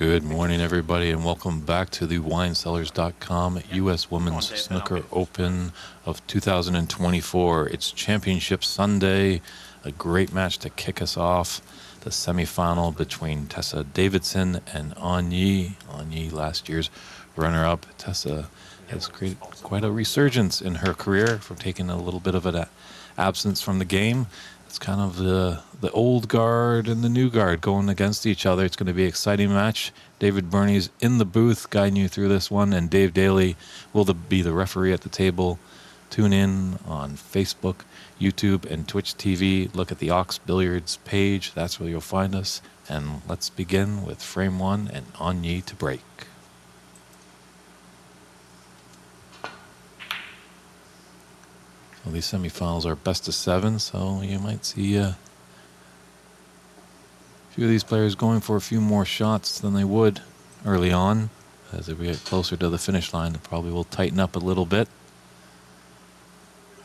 Good morning, everybody, and welcome back to the WineCellars.com U.S. Women's Snooker Open of 2024. It's Championship Sunday, a great match to kick us off. The semifinal between Tessa Davidson and Anye. Anye, last year's runner-up. Tessa has created quite a resurgence in her career from taking a little bit of an absence from the game. It's kind of the old guard and the new guard going against each other. It's going to be an exciting match. David Burney's in the booth guiding you through this one, and Dave Daly will be the referee at the table. Tune in on Facebook, YouTube, and Twitch TV. Look at the Ox Billiards page. That's where you'll find us. And let's begin with frame one and Anye to break. Well, these semifinals are best of 7, so you might see a few of these players going for a few more shots than they would early on. As we get closer to the finish line, it probably will tighten up a little bit.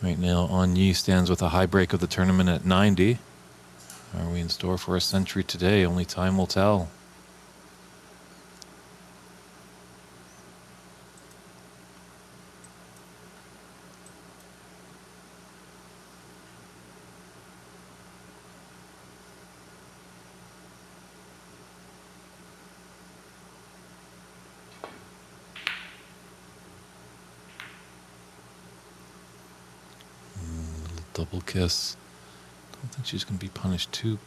Right now, Anye stands with a high break of the tournament at 90. Are we in store for a century today? Only time will tell. Double kiss. Don't think she's going to be punished too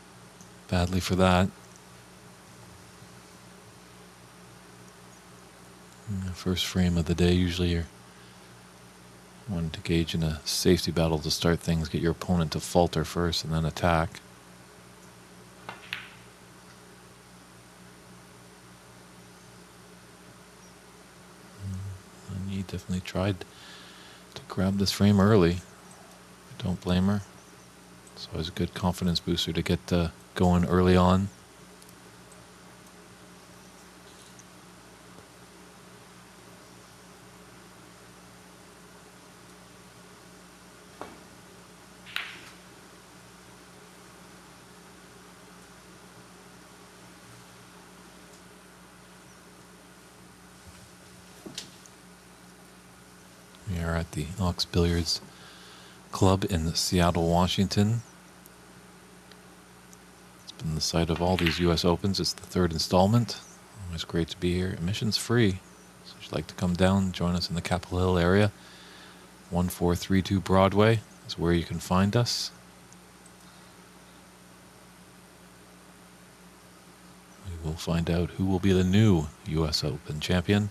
badly for that. First frame of the day, usually you're wanting to gauge in a safety battle to start things, get your opponent to falter first and then attack. And he definitely tried to grab this frame early. Don't blame her. It's always a good confidence booster to get going early on. We are at the Ox Billiards Club in Seattle, Washington. It's been the site of all these U.S. Opens. It's the third installment. Always great to be here. Admission's free. So if you'd like to come down, join us in the Capitol Hill area. 1432 Broadway is where you can find us. We will find out who will be the new U.S. Open champion,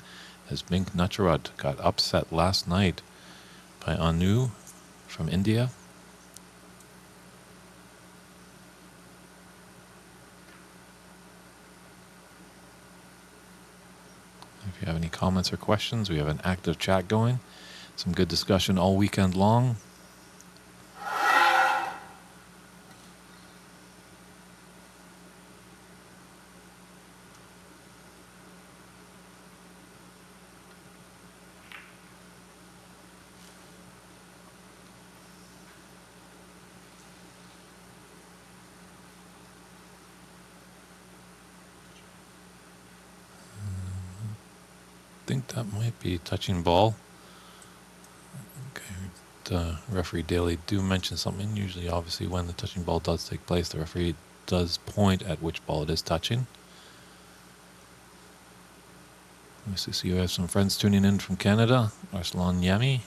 as Mink Natcharat got upset last night by Anu from India. If you have any comments or questions, we have an active chat going. Some good discussion all weekend long. I think that might be touching ball. Okay, the referee Daly do mention something. Usually, obviously, when the touching ball does take place, the referee does point at which ball it is touching. Nice to see you have some friends tuning in from Canada. Arslan Yami.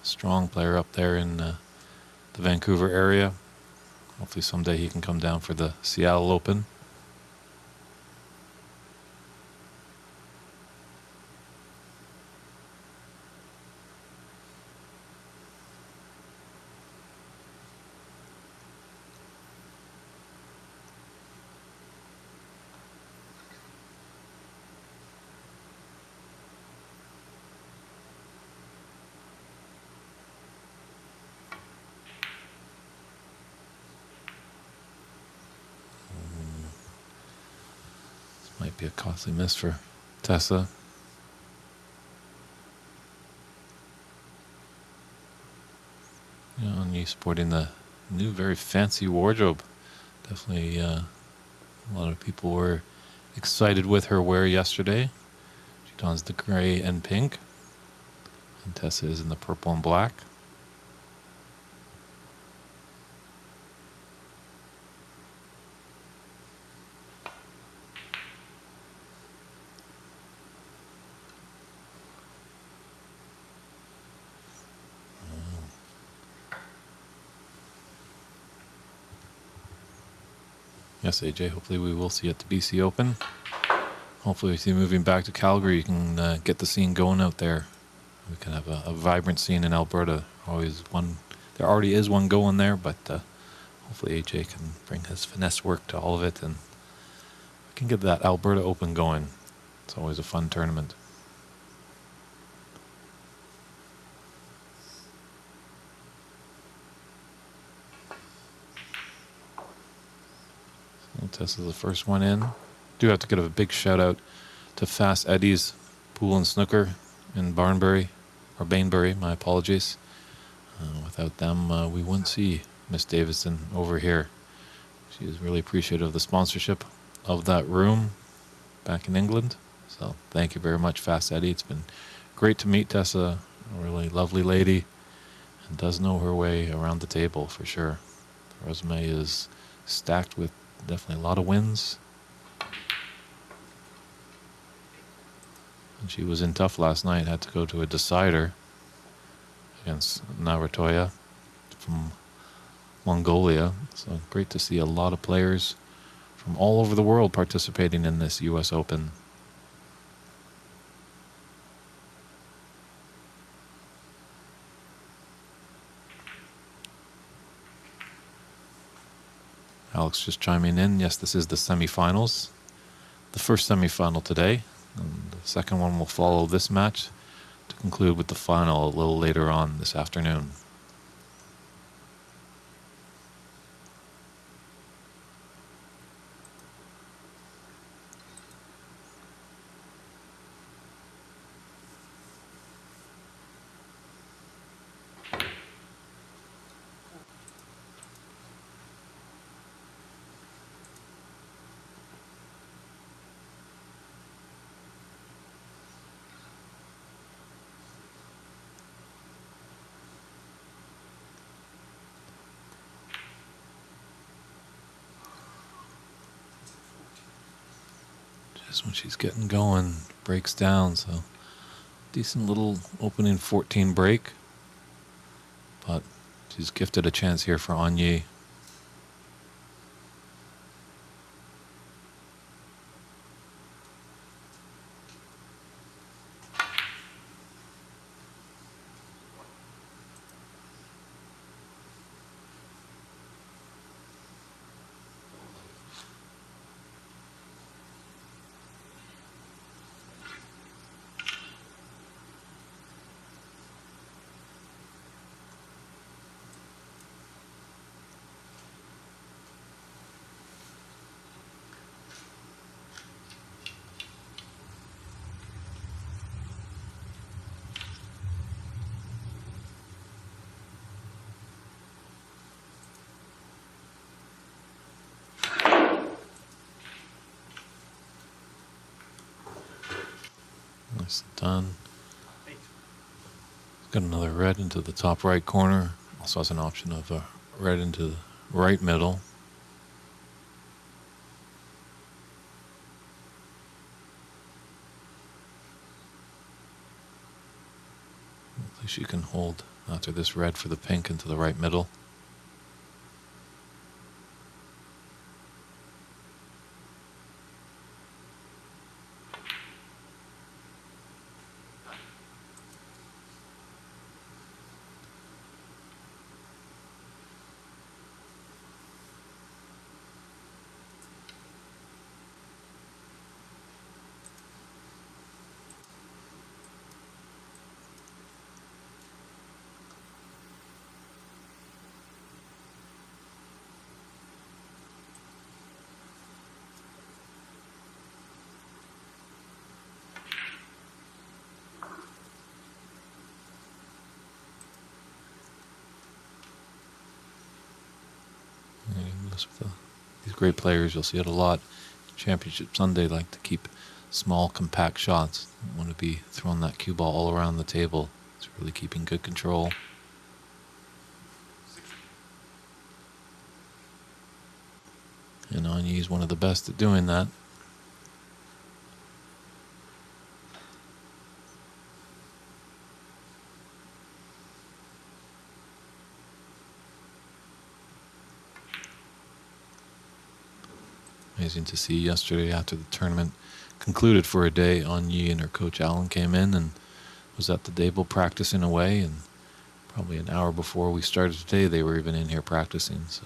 Strong player up there in the Vancouver area. Hopefully someday he can come down for the Seattle Open. Might be a costly miss for Tessa. And you sporting the new, very fancy wardrobe. Definitely A lot of people were excited with her wear yesterday. She dons the gray and pink, and Tessa is in the purple and black. Yes, AJ, hopefully we will see you at the BC Open. Hopefully with you moving back to Calgary, you can get the scene going out there. We can have a vibrant scene in Alberta. There already is one going there, but hopefully AJ can bring his finesse work to all of it, and we can get that Alberta Open going. It's always a fun tournament. So Tessa's the first one in. Do have to give a big shout out to Fast Eddie's Pool and Snooker in Bainbury, my apologies. Without them, we wouldn't see Miss Davidson over here. She is really appreciative of the sponsorship of that room back in England. So thank you very much, Fast Eddie. It's been great to meet Tessa, a really lovely lady, and does know her way around the table for sure. The resume is stacked with definitely a lot of wins. And she was in tough last night, had to go to a decider against Naratoya from Mongolia. So great to see a lot of players from all over the world participating in this US Open. Alex just chiming in. Yes, this is the semifinals. The first semifinal today, and the second one will follow this match to conclude with the final a little later on this afternoon. Just when she's getting going, breaks down, so decent little opening 14 break, but she's gifted a chance here for Anye. Nice done. Got another red into the top right corner. Also has an option of a red into the right middle. Hopefully she can hold after this red for the pink into the right middle. With the These great players, you'll see it a lot. Championship Sunday like to keep small, compact shots. Don't want to be throwing that cue ball all around the table. It's really keeping good control. And Anya is one of the best at doing that. Amazing to see yesterday after the tournament concluded for a day, Anya and her coach Alan came in and was at the table practicing away, and probably an hour before we started today they were even in here practicing. So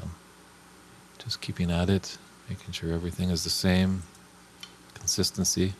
just keeping at it, making sure everything is the same, consistency.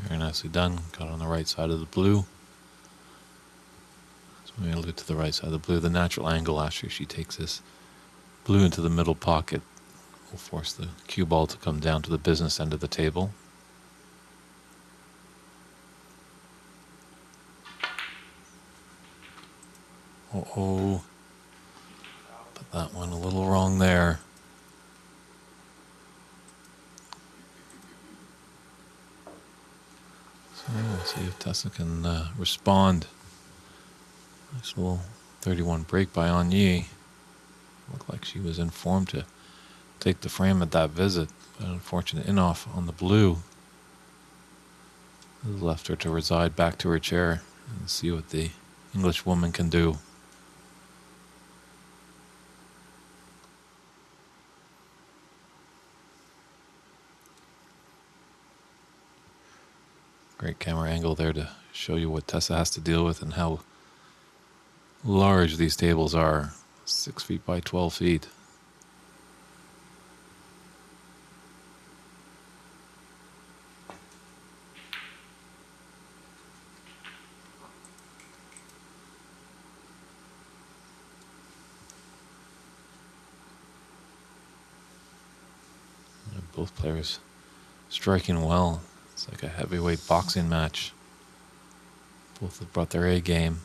Very nicely done. Got on the right side of the blue. So we alluded to the right side of the blue. The natural angle after she takes this blue into the middle pocket will force the cue ball to come down to the business end of the table. Uh-oh. But that went a little wrong there. So we'll see if Tessa can respond. Nice little 31 break by Anya. Looked like she was in form to take the frame at that visit, but an unfortunate in-off on the blue. This left her to reside back to her chair and see what the English woman can do. Great camera angle there to show you what Tessa has to deal with and how large these tables are. 6 feet by 12 feet. Both players striking well. It's like a heavyweight boxing match. Both have brought their A game.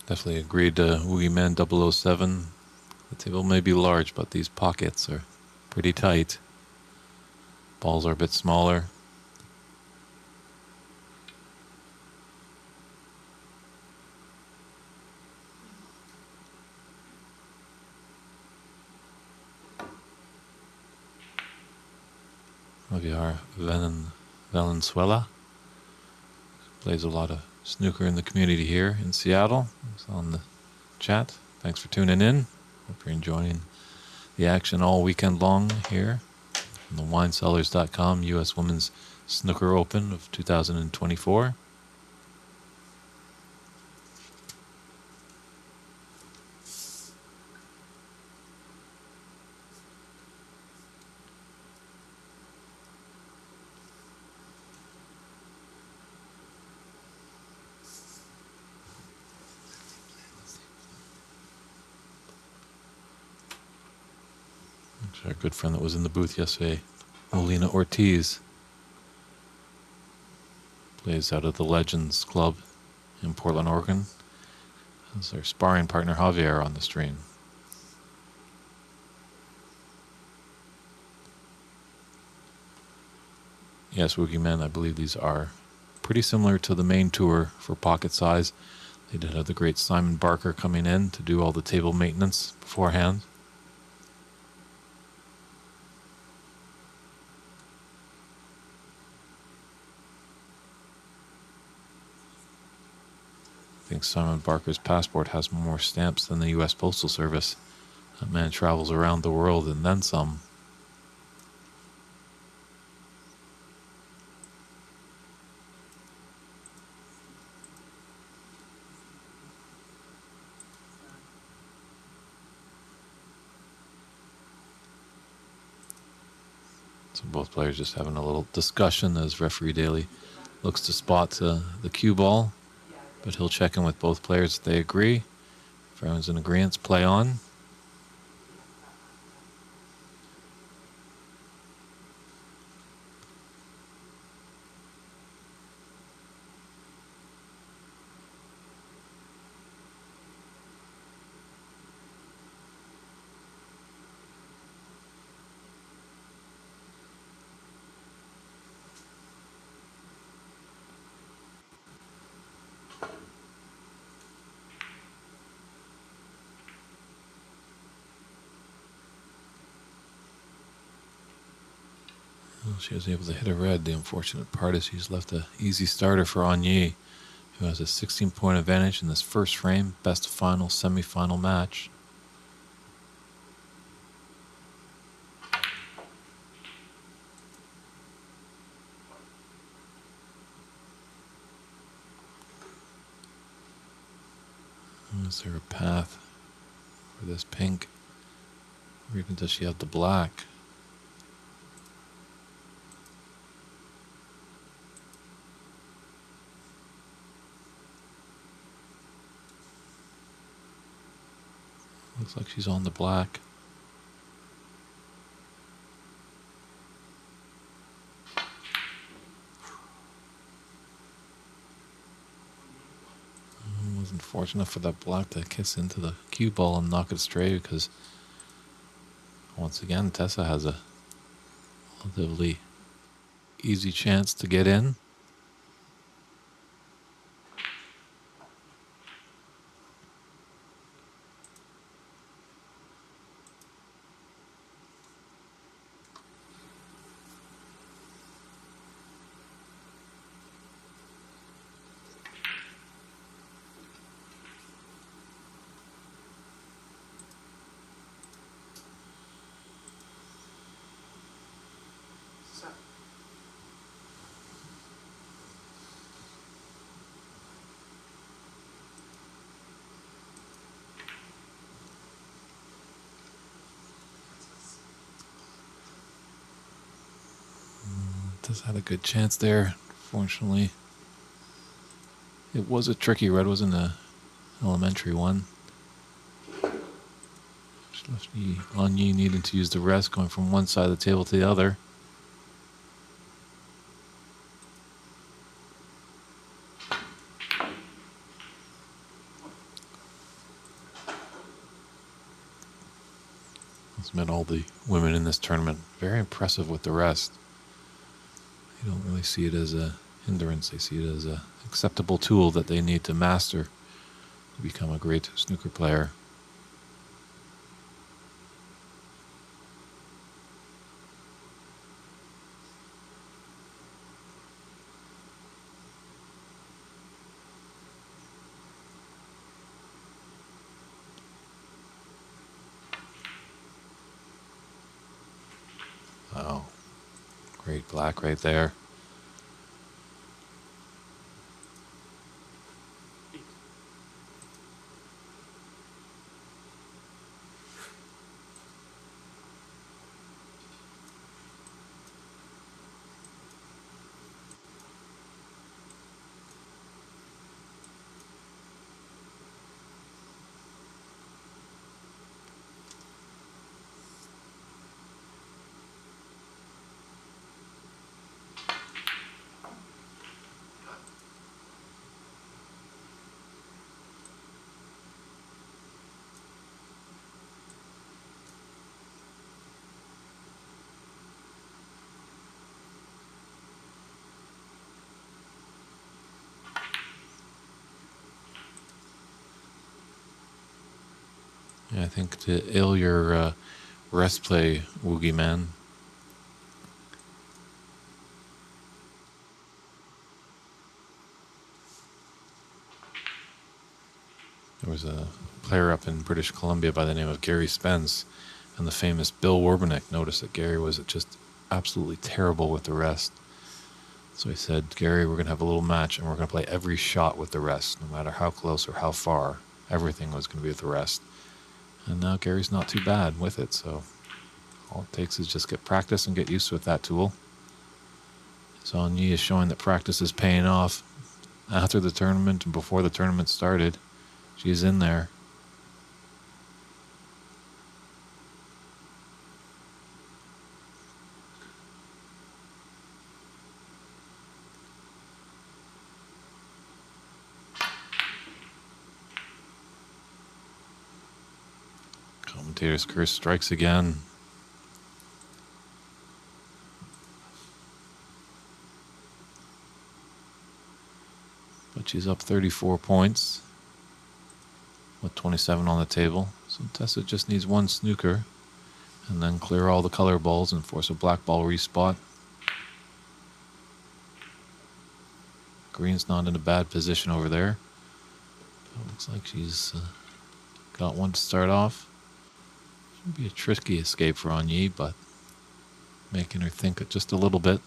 Definitely agreed to Woogieman 007. The table may be large, but these pockets are pretty tight. Balls are a bit smaller. Javier Valenzuela plays a lot of snooker in the community here in Seattle. It's on the chat. Thanks for tuning in. Hope you're enjoying the action all weekend long here on the WineCellars.com U.S. Women's Snooker Open of 2024. Our good friend that was in the booth yesterday, Molina Ortiz, plays out of the Legends Club in Portland, Oregon. That's our sparring partner Javier on the stream. Yes, Woogie Man, I believe these are pretty similar to the main tour for pocket size. They did have the great Simon Barker coming in to do all the table maintenance beforehand. I think Simon Barker's passport has more stamps than the U.S. Postal Service. That man travels around the world and then some. So both players just having a little discussion as referee Daly looks to spot the cue ball. But he'll check in with both players if they agree. If everyone's in agreement, play on. Well, she was able to hit a red. The unfortunate part is she's left an easy starter for Anye, who has a 16-point advantage in this first frame, best final semifinal match. Is there a path for this pink? Or even does she have the black? Looks like she's on the black. It was unfortunate for that black to kiss into the cue ball and knock it straight because once again Tessa has a relatively easy chance to get in. Tessa had a good chance there. Fortunately, it was a tricky red, wasn't an elementary one. Which left Anye needing to use the rest, going from one side of the table to the other. It's meant all the women in this tournament very impressive with the rest. They don't really see it as a hindrance. They see it as an acceptable tool that they need to master to become a great snooker player. Wow. Great black right there. Yeah, I think to ill your rest play, Woogie Man. There was a player up in British Columbia by the name of Gary Spence, and the famous Bill Werbenick noticed that Gary was just absolutely terrible with the rest. So he said, Gary, we're going to have a little match, and we're going to play every shot with the rest, no matter how close or how far. Everything was going to be with the rest. And now Gary's not too bad with it, so all it takes is just get practice and get used with that tool. So Onyee is showing that practice is paying off. After the tournament and before the tournament started, she's in there. Commentator's curse strikes again. But she's up 34 points with 27 on the table. So Tessa just needs one snooker and then clear all the color balls and force a black ball respot. Green's not in a bad position over there. It looks like she's got one to start off. Should be a tricky escape for Onyee, but making her think just a little bit.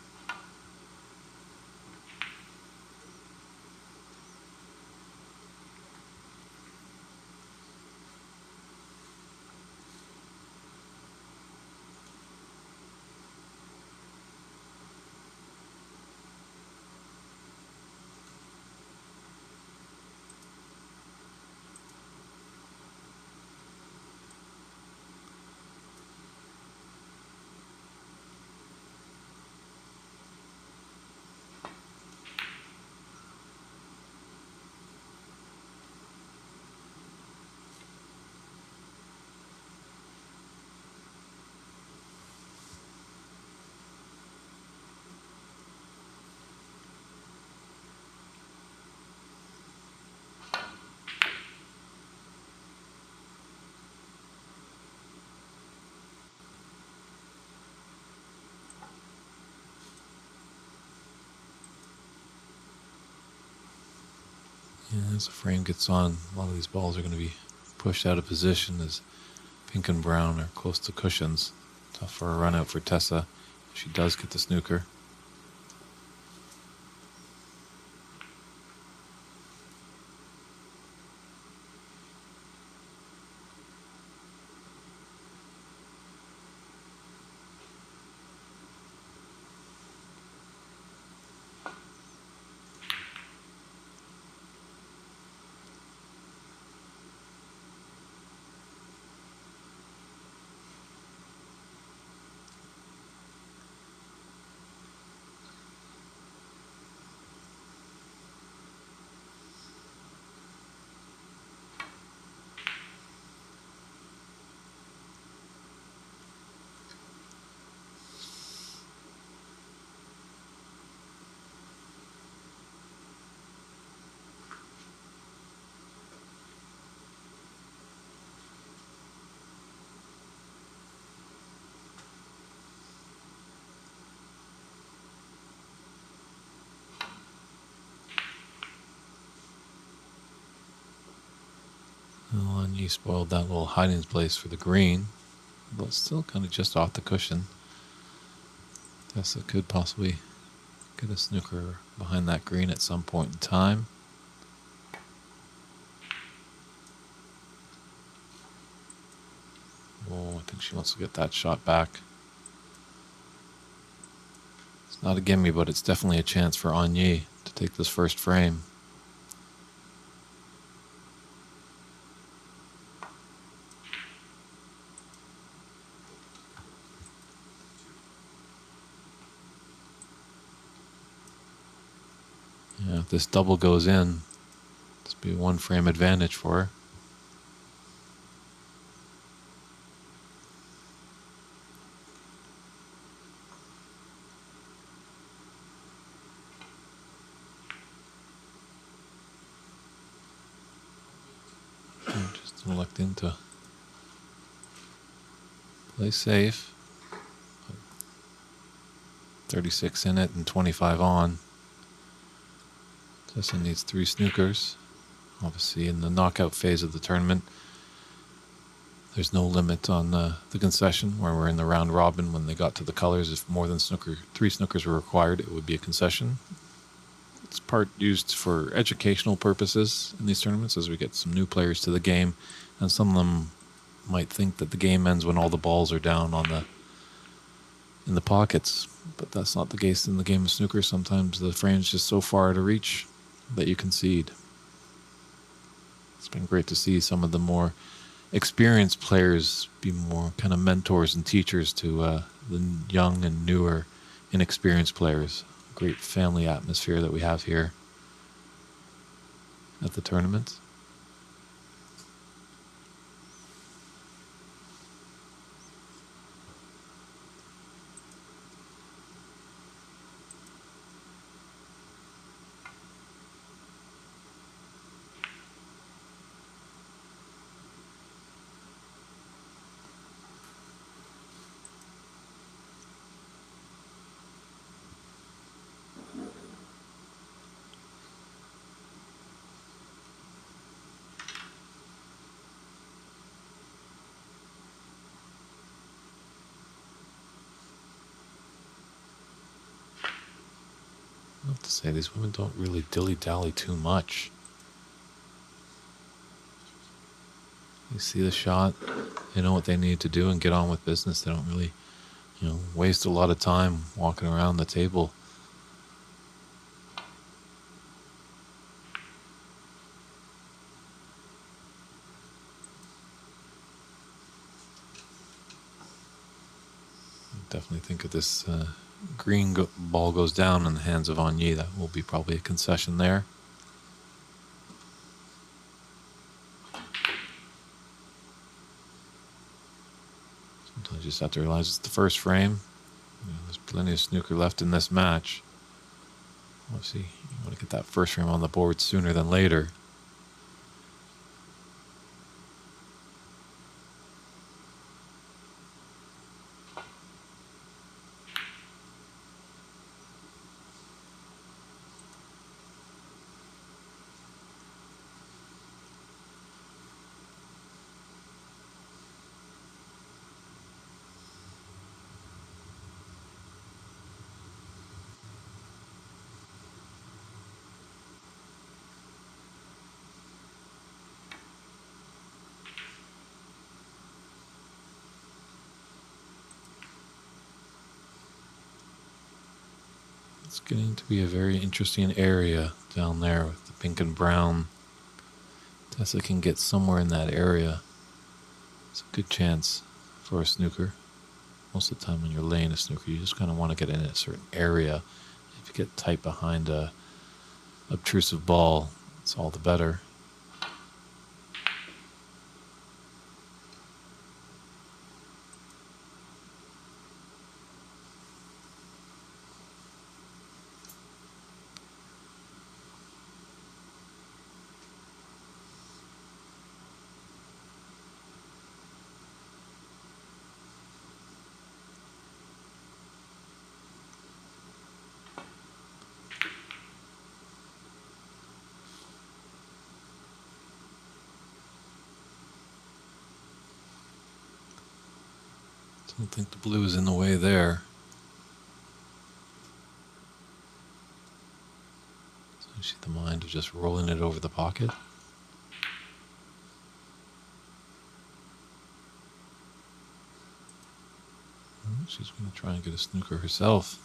Yeah, as the frame gets on, a lot of these balls are going to be pushed out of position as pink and brown are close to cushions. Tough for a run out for Tessa. She does get the snooker. Well, and you spoiled that little hiding place for the green, but it's still kind of just off the cushion. Tessa could possibly get a snooker behind that green at some point in time. Oh, I think she wants to get that shot back. It's not a gimme, but it's definitely a chance for Onyee to take this first frame. Yeah, if this double goes in, this will be a one frame advantage for her. Just looked into Play safe. 36 in it and 25 on. Tessa needs 3 snookers. Obviously, in the knockout phase of the tournament, there's no limit on the concession. Where we're in the round robin, when they got to the colors, if more than 3 snookers were required, it would be a concession. It's part used for educational purposes in these tournaments, as we get some new players to the game, and some of them might think that the game ends when all the balls are down in the pockets, but that's not the case in the game of snooker. Sometimes the frame's just so far out of reach that you concede. It's been great to see some of the more experienced players be more kind of mentors and teachers to the young and newer, inexperienced players. Great family atmosphere that we have here at the tournament. I have to say, these women don't really dilly-dally too much. They see the shot, they know what they need to do and get on with business. They don't really, waste a lot of time walking around the table. I definitely think if this green ball goes down in the hands of Agni, that will be probably a concession there. Sometimes you just have to realize it's the first frame. There's plenty of snooker left in this match. Obviously, you want to get that first frame on the board sooner than later. It's getting to be a very interesting area down there with the pink and brown. Tessa can get somewhere in that area. It's a good chance for a snooker. Most of the time when you're laying a snooker, you just kind of want to get in a certain area. If you get tight behind a obtrusive ball, it's all the better. I don't think the blue is in the way there. So you see the mind of just rolling it over the pocket. She's going to try and get a snooker herself.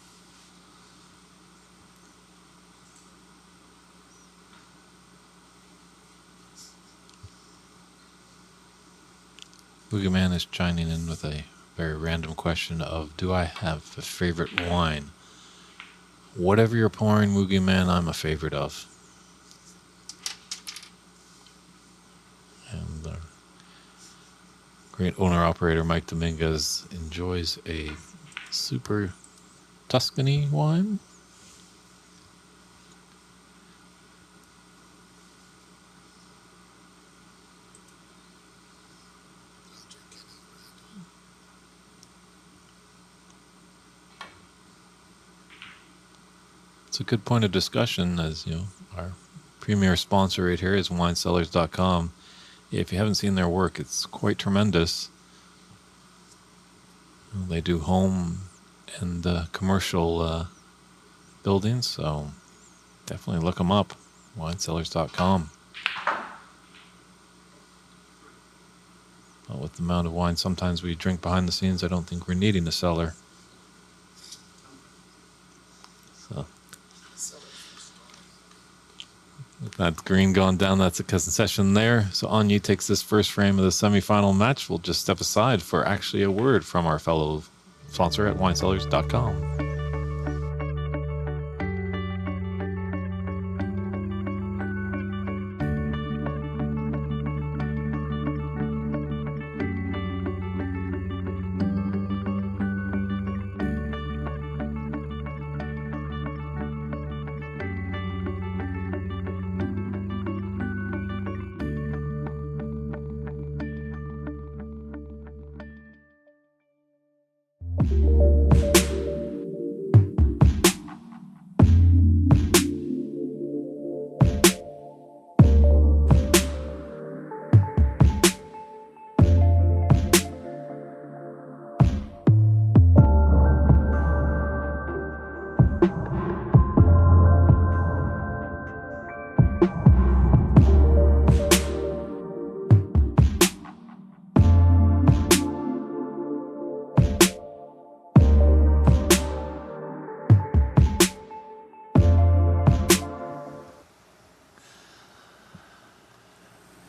Boogeyman is chiming in with a very random question of, do I have a favorite wine? Whatever you're pouring, Boogeyman, I'm a favorite of. And the great owner-operator Mike Dominguez enjoys a super Tuscany wine. it's a good point of discussion, as you know, our premier sponsor right here is winesellers.com. Yeah, if you haven't seen their work, it's quite tremendous. They do home and commercial buildings, so definitely look them up, winesellers.com. But with the amount of wine sometimes we drink behind the scenes, I don't think we're needing a cellar. So, with that green going down, that's a concession there. So Anya takes this first frame of the semifinal match. We'll just step aside for actually a word from our fellow sponsor at winesellers.com.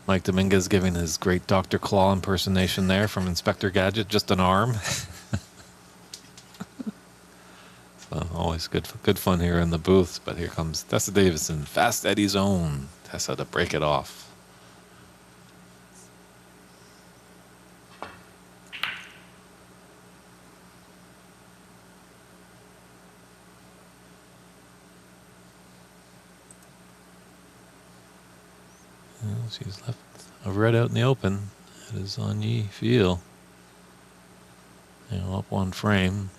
Mike Dominguez giving his great Dr. Claw impersonation there from Inspector Gadget, just an arm. So always good fun here in the booths, but here comes Tessa Davidson, Fast Eddie's own Tessa to break it off. Well, she's left a red out in the open. It is Anya Feel. Up one frame.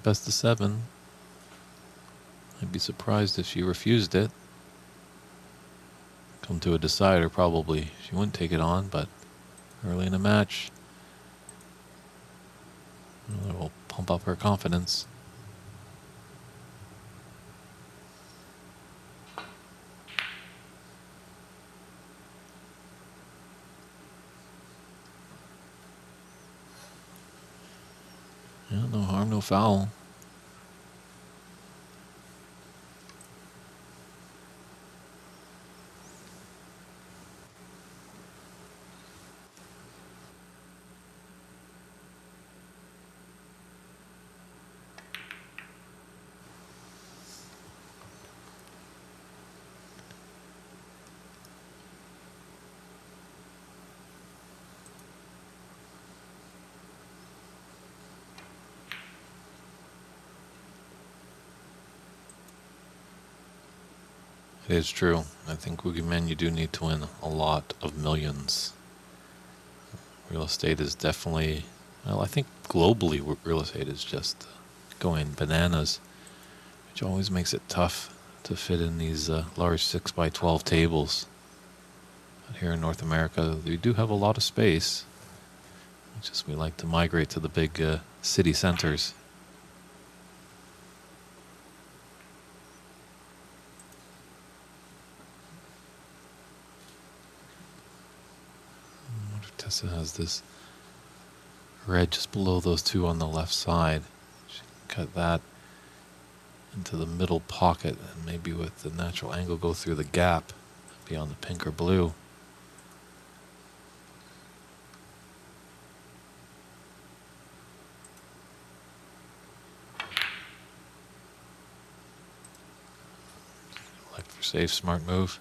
Best of 7. I'd be surprised if she refused it. Come to a decider, probably she wouldn't take it on, but early in the match, it will pump up her confidence. Yeah, no harm, no foul. It is true. I think Boogeyman, you do need to win a lot of millions. Real estate is definitely, well, I think globally real estate is just going bananas, which always makes it tough to fit in these large 6x12 tables. But here in North America, we do have a lot of space. It's just we like to migrate to the big city centers. Tessa has this red just below those two on the left side. She can cut that into the middle pocket and maybe with the natural angle go through the gap beyond the pink or blue. Like for safe, smart move.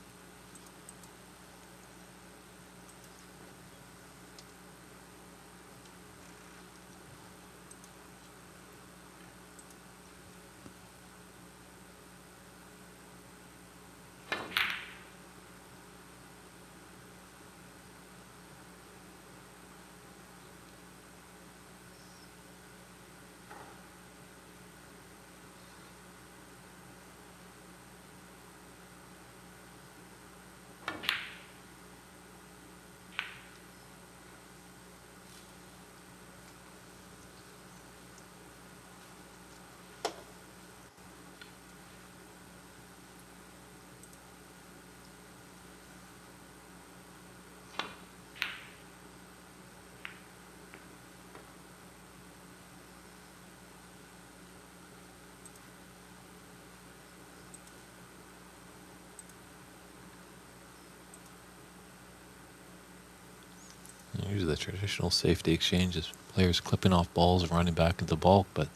Usually the traditional safety exchange is players clipping off balls and running back into bulk, but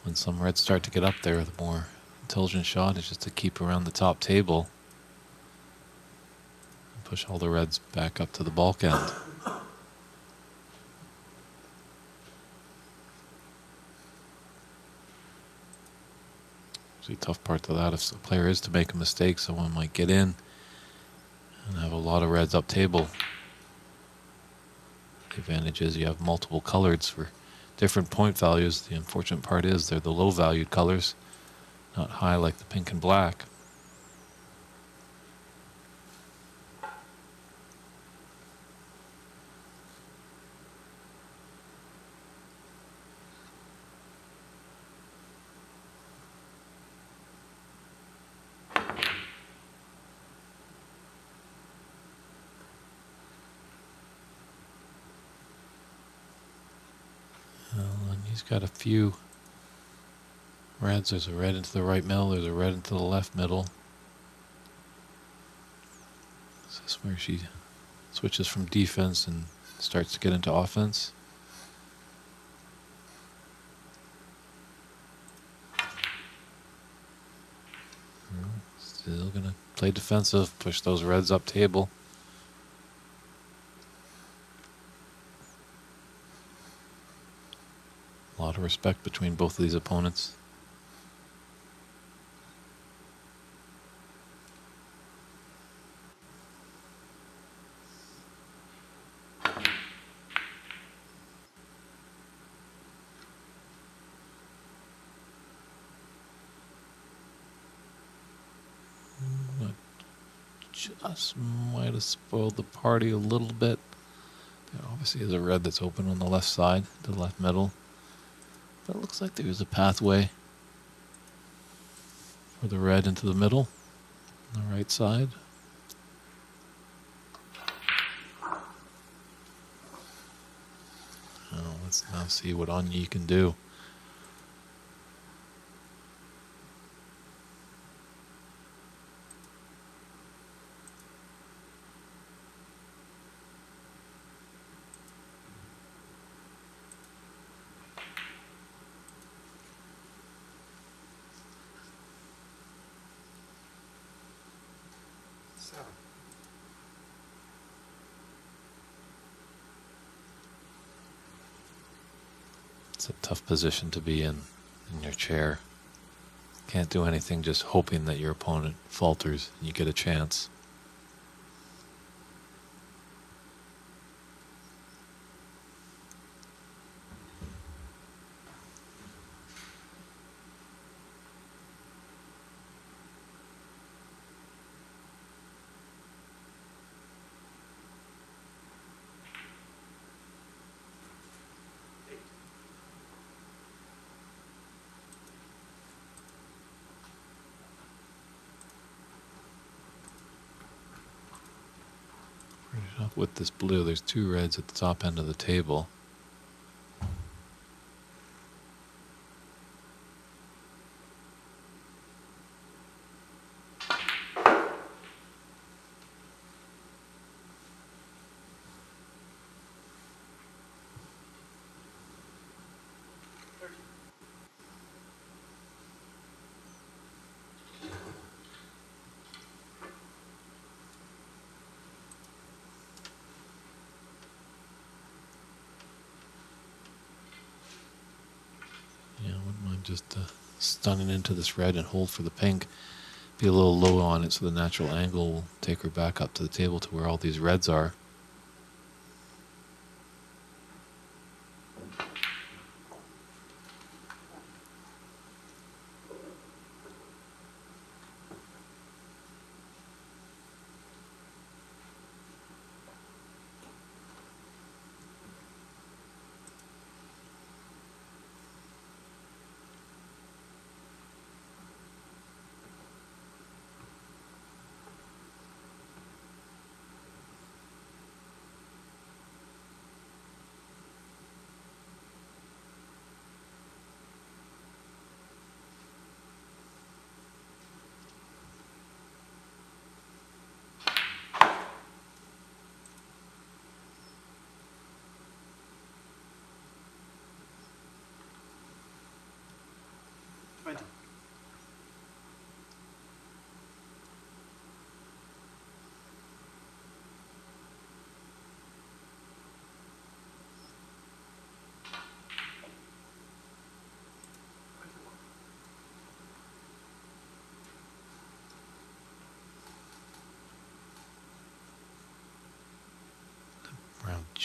when some reds start to get up there, the more intelligent shot is just to keep around the top table and push all the reds back up to the bulk end. The tough part to that, if the player is to make a mistake, someone might get in and have a lot of reds up table. The advantage is you have multiple colors for different point values. The unfortunate part is they're the low valued colors, not high like the pink and black. And he's got a few reds. There's a red into the right middle. There's a red into the left middle. Is this where she switches from defense and starts to get into offense? Still going to play defensive, push those reds up table. A lot of respect between both of these opponents. Just might have spoiled the party a little bit. There obviously is a red that's open on the left side, the left middle. But it looks like there's a pathway for the red into the middle, on the right side. Oh, let's now see what Anya can do. It's a tough position to be in your chair. Can't do anything, just hoping that your opponent falters and you get a chance. With this blue, there's two reds at the top end of the table. Just stunning into this red and hold for the pink. Be a little low on it so the natural angle will take her back up to the table to where all these reds are.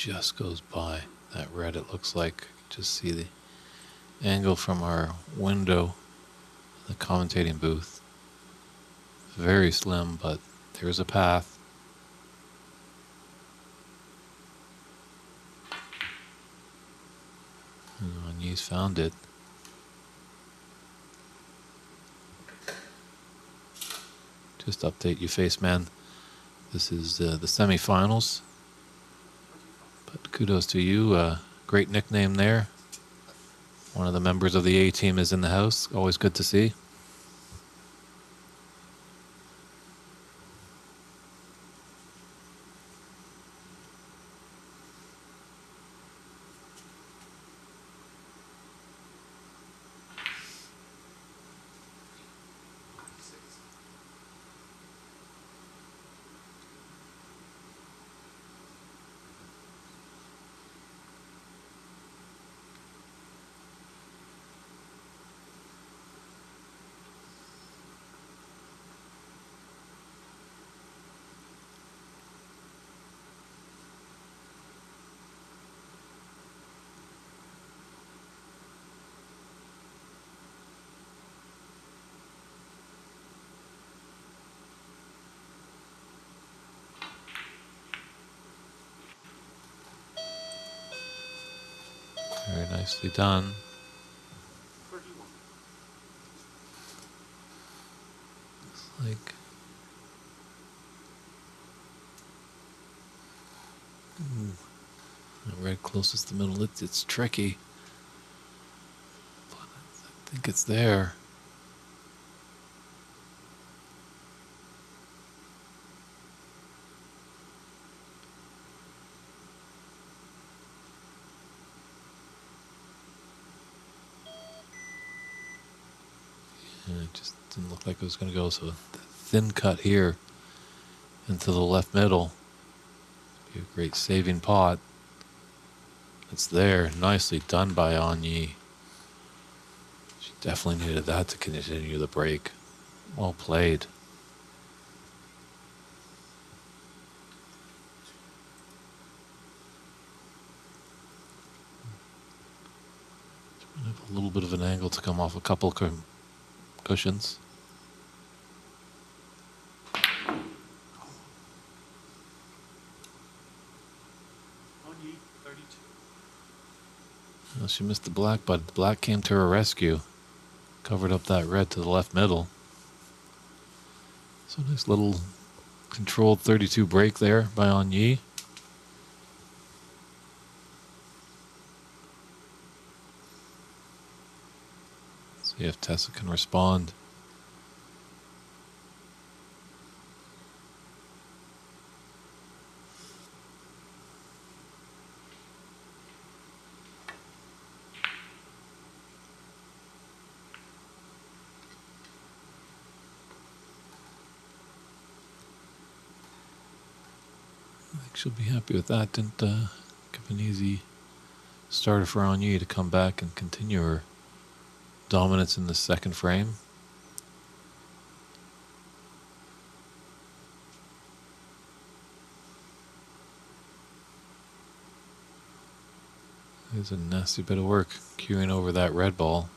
just goes by that red. It looks like, just see the angle from our window, the commentating booth. Very slim, but there's a path. And he's found it. Just update you, face man. This is the semifinals. But kudos to you. Great nickname there. One of the members of the A team is in the house. Always good to see. Very nicely done. Looks like red closest to the middle. It's tricky, but I think it's there. And it just didn't look like it was going to go. So thin cut here into the left middle. Be a great saving pot. It's there. Nicely done by Anyi. She definitely needed that to continue the break. Well played. A little bit of an angle to come off a couple cushions. Well, she missed the black, but the black came to her rescue. Covered up that red to the left middle. So nice little controlled 32 break there by Anyi. See if Tessa can respond. I think she'll be happy with that. Didn't give an easy starter for Anyi to come back and continue her dominance in the second frame. There's a nasty bit of work queuing over that red ball.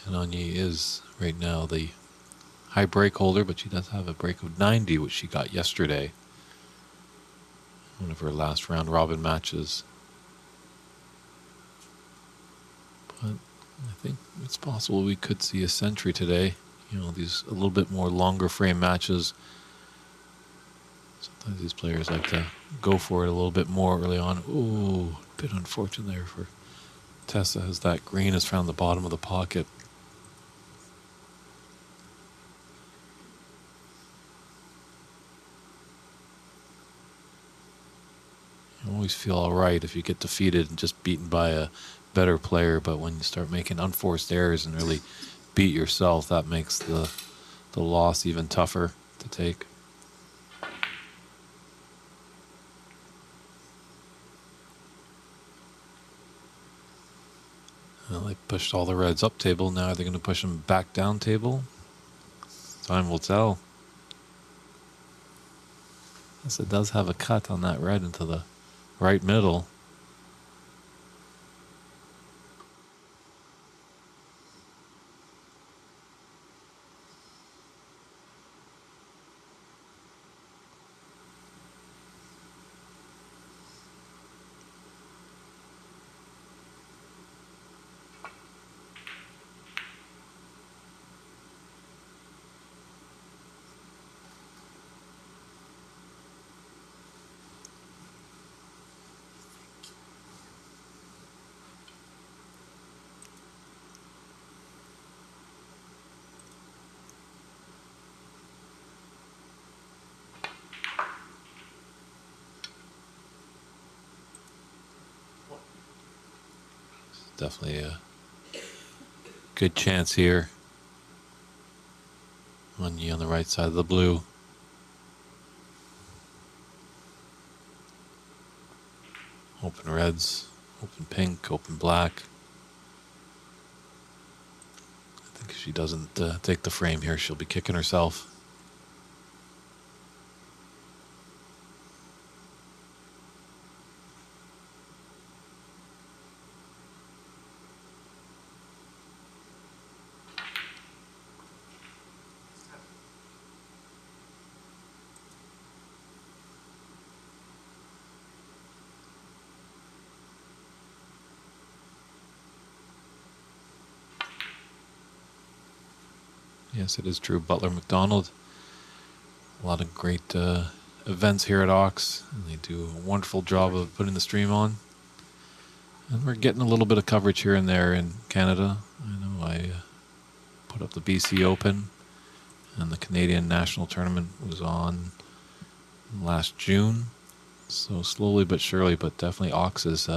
And Anyi is right now the high break holder, but she does have a break of 90, which she got yesterday. One of her last round robin matches. But I think it's possible we could see a century today. You know, these a little bit more longer frame matches. Sometimes these players like to go for it a little bit more early on. Ooh, a bit unfortunate there for Tessa as that green has found the bottom of the pocket. always feel all right if you get defeated and just beaten by a better player, but when you start making unforced errors and really beat yourself, that makes the loss even tougher to take. Well, they pushed all the reds up table. Now they're going to push them back down table. Time will tell. Yes, it does have a cut on that red into the right middle. Definitely a good chance here. Money on the right side of the blue. Open reds, open pink, open black. I think if she doesn't take the frame here, she'll be kicking herself. Yes, it is true. Butler McDonald. A lot of great events here at Ox. And they do a wonderful job of putting the stream on. And we're getting a little bit of coverage here and there in Canada. I know I put up the BC Open, and the Canadian National Tournament was on last June. So slowly but surely, but definitely Ox is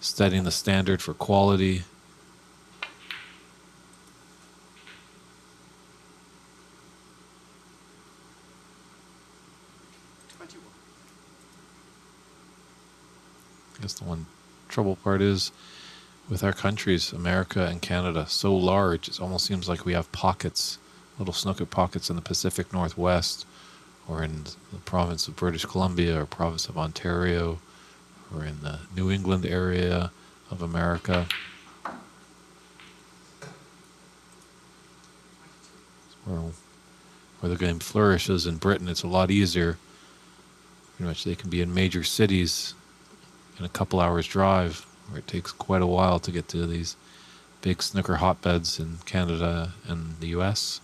setting the standard for quality. I guess the one trouble part is with our countries, America and Canada, so large, it almost seems like we have pockets, little snooker pockets in the Pacific Northwest, or in the province of British Columbia, or province of Ontario, or in the New England area of America. Where the game flourishes in Britain, it's a lot easier. Pretty much they can be in major cities in a couple hours drive, where it takes quite a while to get to these big snooker hotbeds in Canada and the US.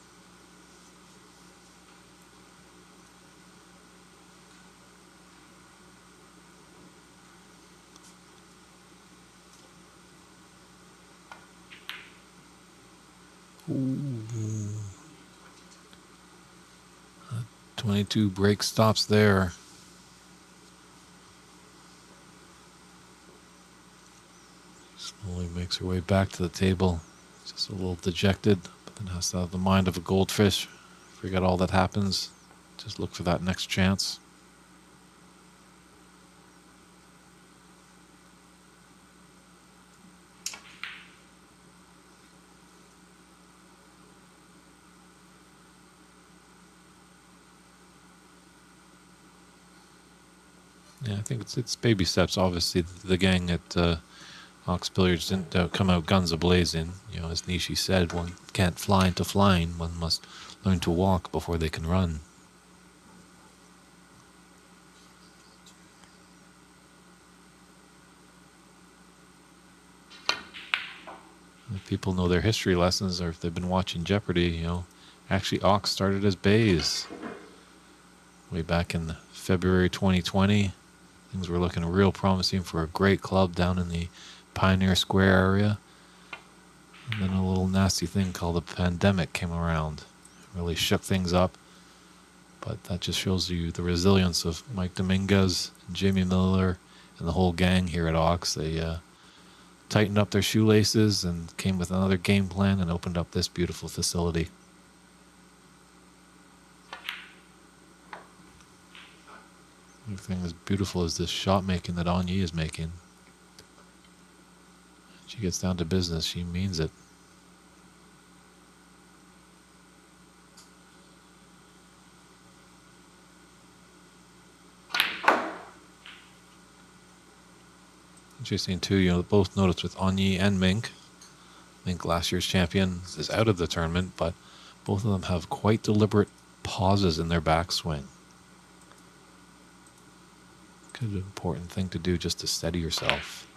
Ooh. 22 break stops there. Slowly makes her way back to the table, just a little dejected, but then has to have the mind of a goldfish. Forget all that happens. Just look for that next chance. Yeah, I think it's baby steps. Obviously, the gang at Ox Billiards didn't come out guns a-blazing. You know, as Nishi said, one can't fly into flying. One must learn to walk before they can run. If people know their history lessons, or if they've been watching Jeopardy, you know, actually Ox started as Bays. Way back in February 2020, things were looking real promising for a great club down in the Pioneer Square area. And then a little nasty thing called the pandemic came around. It really shook things up. But that just shows you the resilience of Mike Dominguez, and Jamie Miller, and the whole gang here at Ox. They tightened up their shoelaces and came with another game plan and opened up this beautiful facility. Everything as beautiful as this shot making that Anya is making. She gets down to business. She means it. Interesting too, both noticed with Anya and Mink. Mink, last year's champion, is out of the tournament, but both of them have quite deliberate pauses in their backswing. Kind of an important thing to do just to steady yourself.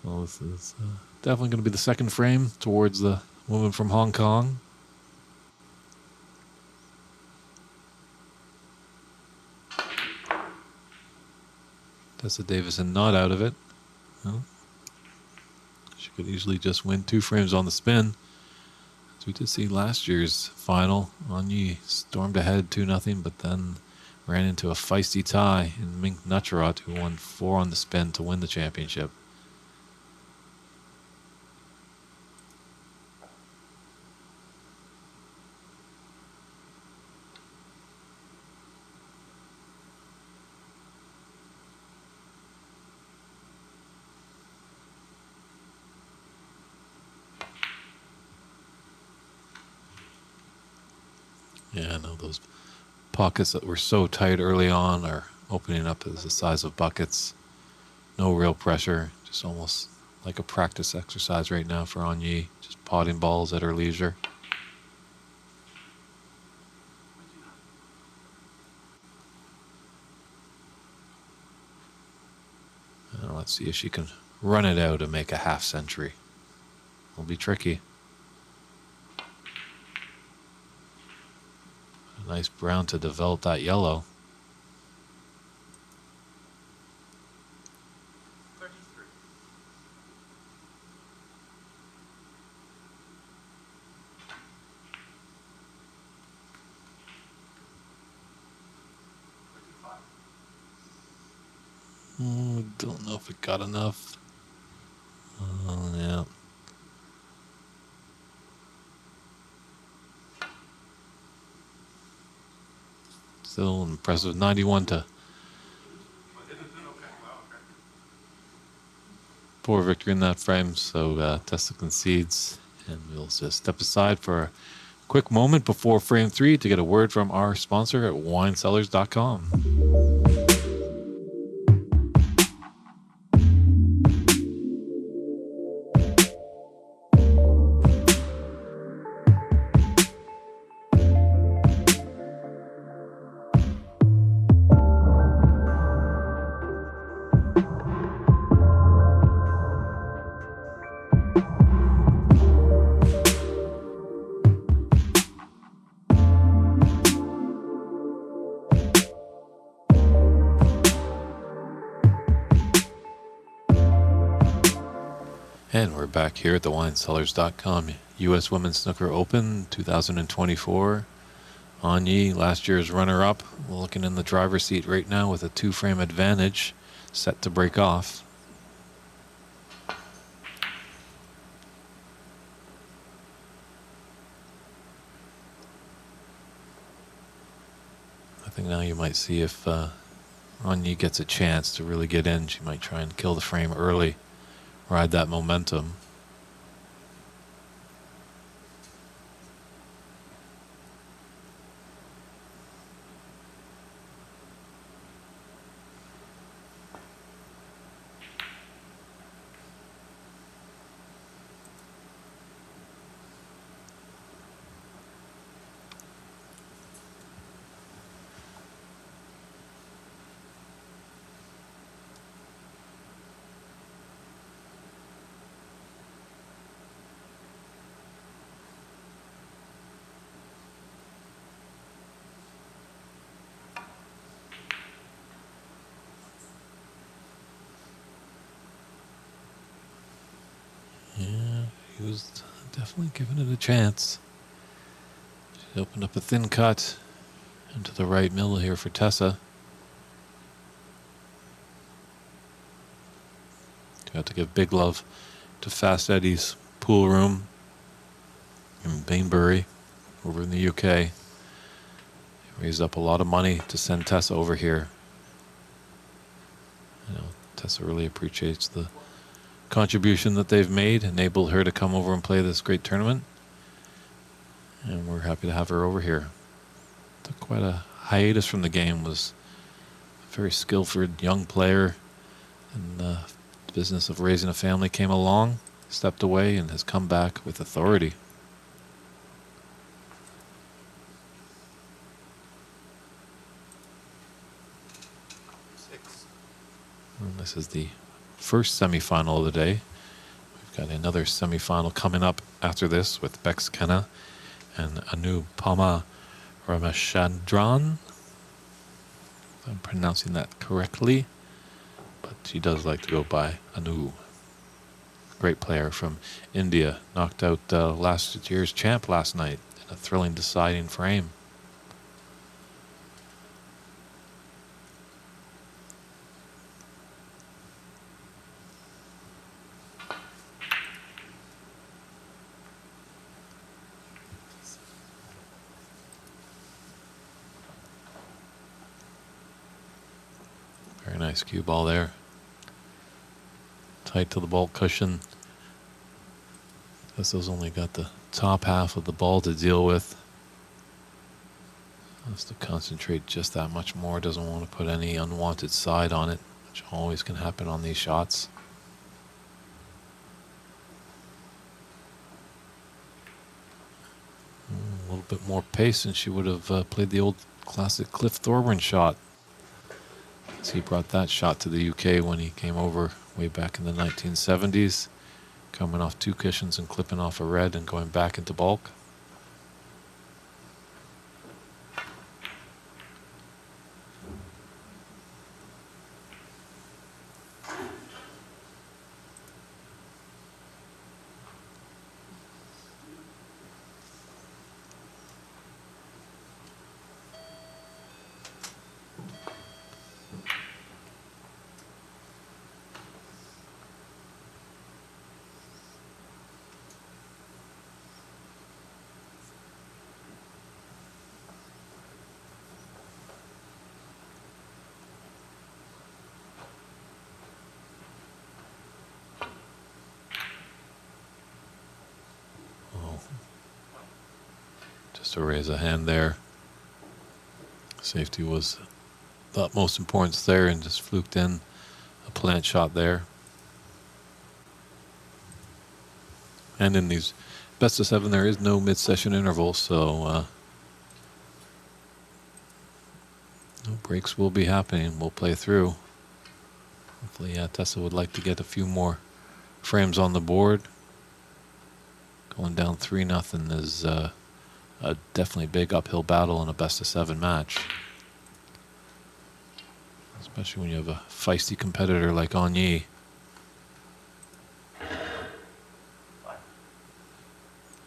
So this is definitely going to be the second frame towards the woman from Hong Kong. Tessa Davidson not out of it. Well, she could easily just win 2 frames on the spin. As we did see last year's final, Anya stormed ahead 2-0, but then ran into a feisty tie in Mink Nucharat, who won 4 on the spin to win the championship. Yeah, I know those pockets that were so tight early on are opening up as the size of buckets. No real pressure, just almost like a practice exercise right now for Anya, just potting balls at her leisure. Let's see if she can run it out and make a half century. It'll be tricky. A nice brown to develop that yellow. 33. Don't know if it got enough. Yeah. Still impressive. 91 to 4 victory in that frame. So Tessa concedes, and we'll just step aside for a quick moment before frame 3 to get a word from our sponsor at winesellers.com. And we're back here at the winesellers.com U.S. Women's Snooker Open 2024. Anya, last year's runner-up, looking in the driver's seat right now with a 2-frame advantage, set to break off. I think now you might see if Anya gets a chance to really get in. She might try and kill the frame early. Ride that momentum. was definitely giving it a chance. She opened up a thin cut into the right middle here for Tessa. You have to give big love to Fast Eddie's pool room in Bainbury over in the UK. They raised up a lot of money to send Tessa over here. You know, Tessa really appreciates the contribution that they've made, enabled her to come over and play this great tournament. And we're happy to have her over here. Took quite a hiatus from the game, was a very skillful young player in the business of raising a family, came along, stepped away, and has come back with authority. And this is the first semifinal of the day. We've got another semifinal coming up after this with Bex Kenna and Anu Pama Ramachandran. If I'm pronouncing that correctly, but she does like to go by Anu. Great player from India, knocked out last year's champ last night in a thrilling deciding frame. Very nice cue ball there. Tight to the ball cushion. Tessa's only got the top half of the ball to deal with. Has to concentrate just that much more. Doesn't want to put any unwanted side on it, which always can happen on these shots. A little bit more pace and she would have played the old classic Cliff Thorburn shot. He brought that shot to the UK when he came over way back in the 1970s, coming off two cushions and clipping off a red and going back into bulk. To raise a hand there. Safety was the utmost importance there and just fluked in a plant shot there. And in these best of 7 there is no mid-session interval, so no breaks will be happening. We'll play through. Hopefully Tessa would like to get a few more frames on the board. Going down 3-0 is a definitely big uphill battle in a best of 7 match. Especially when you have a feisty competitor like Onyi.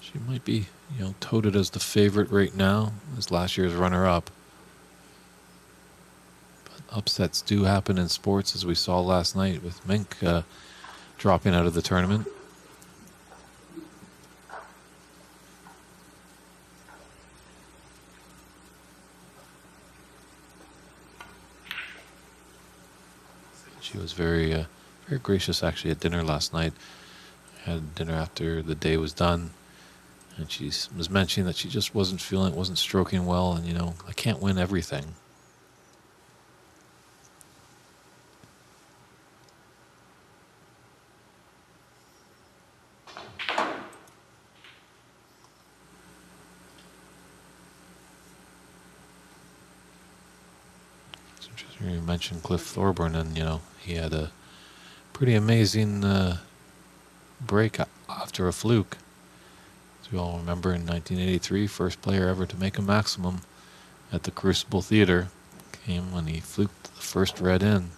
She might be, touted as the favorite right now, as last year's runner-up. But upsets do happen in sports, as we saw last night with Mink dropping out of the tournament. She was very gracious actually at dinner last night. I had dinner after the day was done, and she was mentioning that she just wasn't feeling it, wasn't stroking well, and I can't win everything. It's interesting you mentioned Cliff Thorburn, and he had a pretty amazing break after a fluke. As we all remember, in 1983, first player ever to make a maximum at the Crucible Theater came when he fluked the first red in.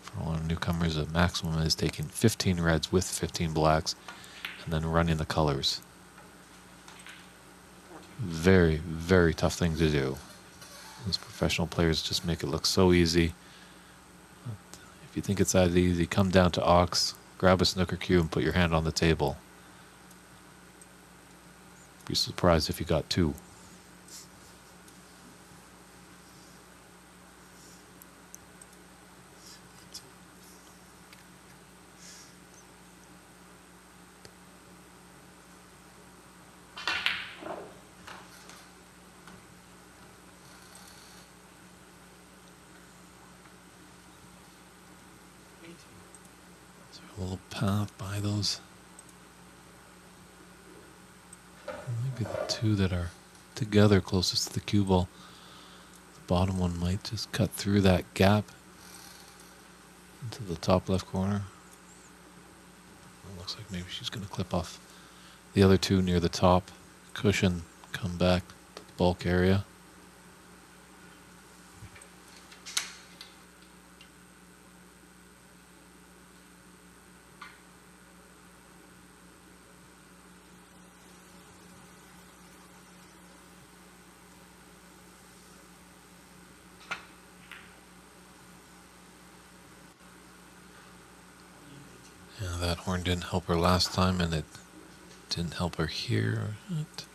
For all our newcomers, a maximum is taking 15 reds with 15 blacks. and then running the colors. Very, very tough thing to do. These professional players just make it look so easy. If you think it's that easy, come down to Ox, grab a snooker cue, and put your hand on the table. Be surprised if you got two. A little path by those. Maybe the two that are together closest to the cue ball. The bottom one might just cut through that gap into the top left corner. It looks like maybe she's going to clip off the other two near the top cushion, come back to the bulk area. Yeah, that horn didn't help her last time, and it didn't help her here. It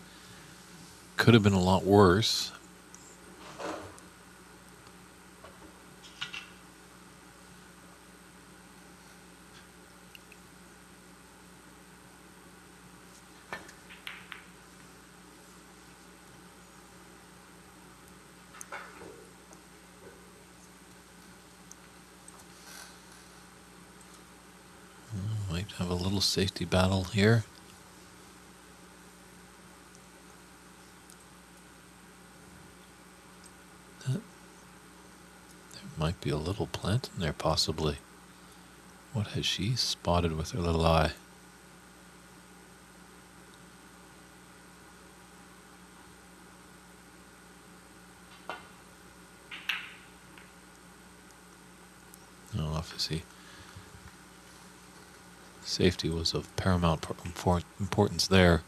could have been a lot worse. Might have a little safety battle here. There might be a little plant in there, possibly. What has she spotted with her little eye? No, obviously. Safety was of paramount importance there.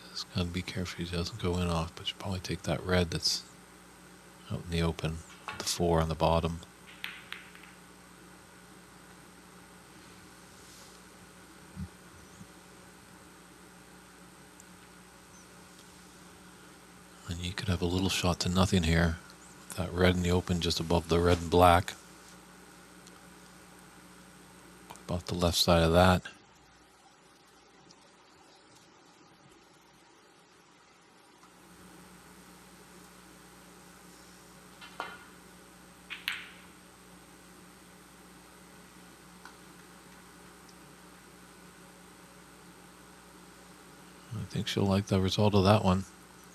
Just gotta be careful he doesn't go in off, but you probably take that red that's out in the open, the 4 on the bottom. And you could have a little shot to nothing here. With that red in the open just above the red and black. About the left side of that. I think she'll like the result of that one.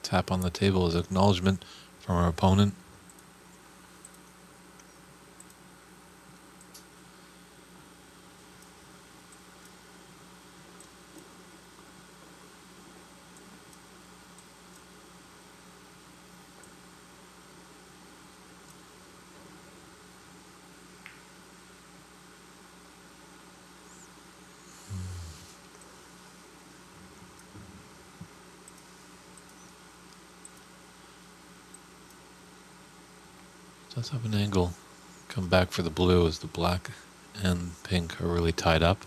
Tap on the table as acknowledgement from her opponent. Does have an angle. Come back for the blue as the black and pink are really tied up.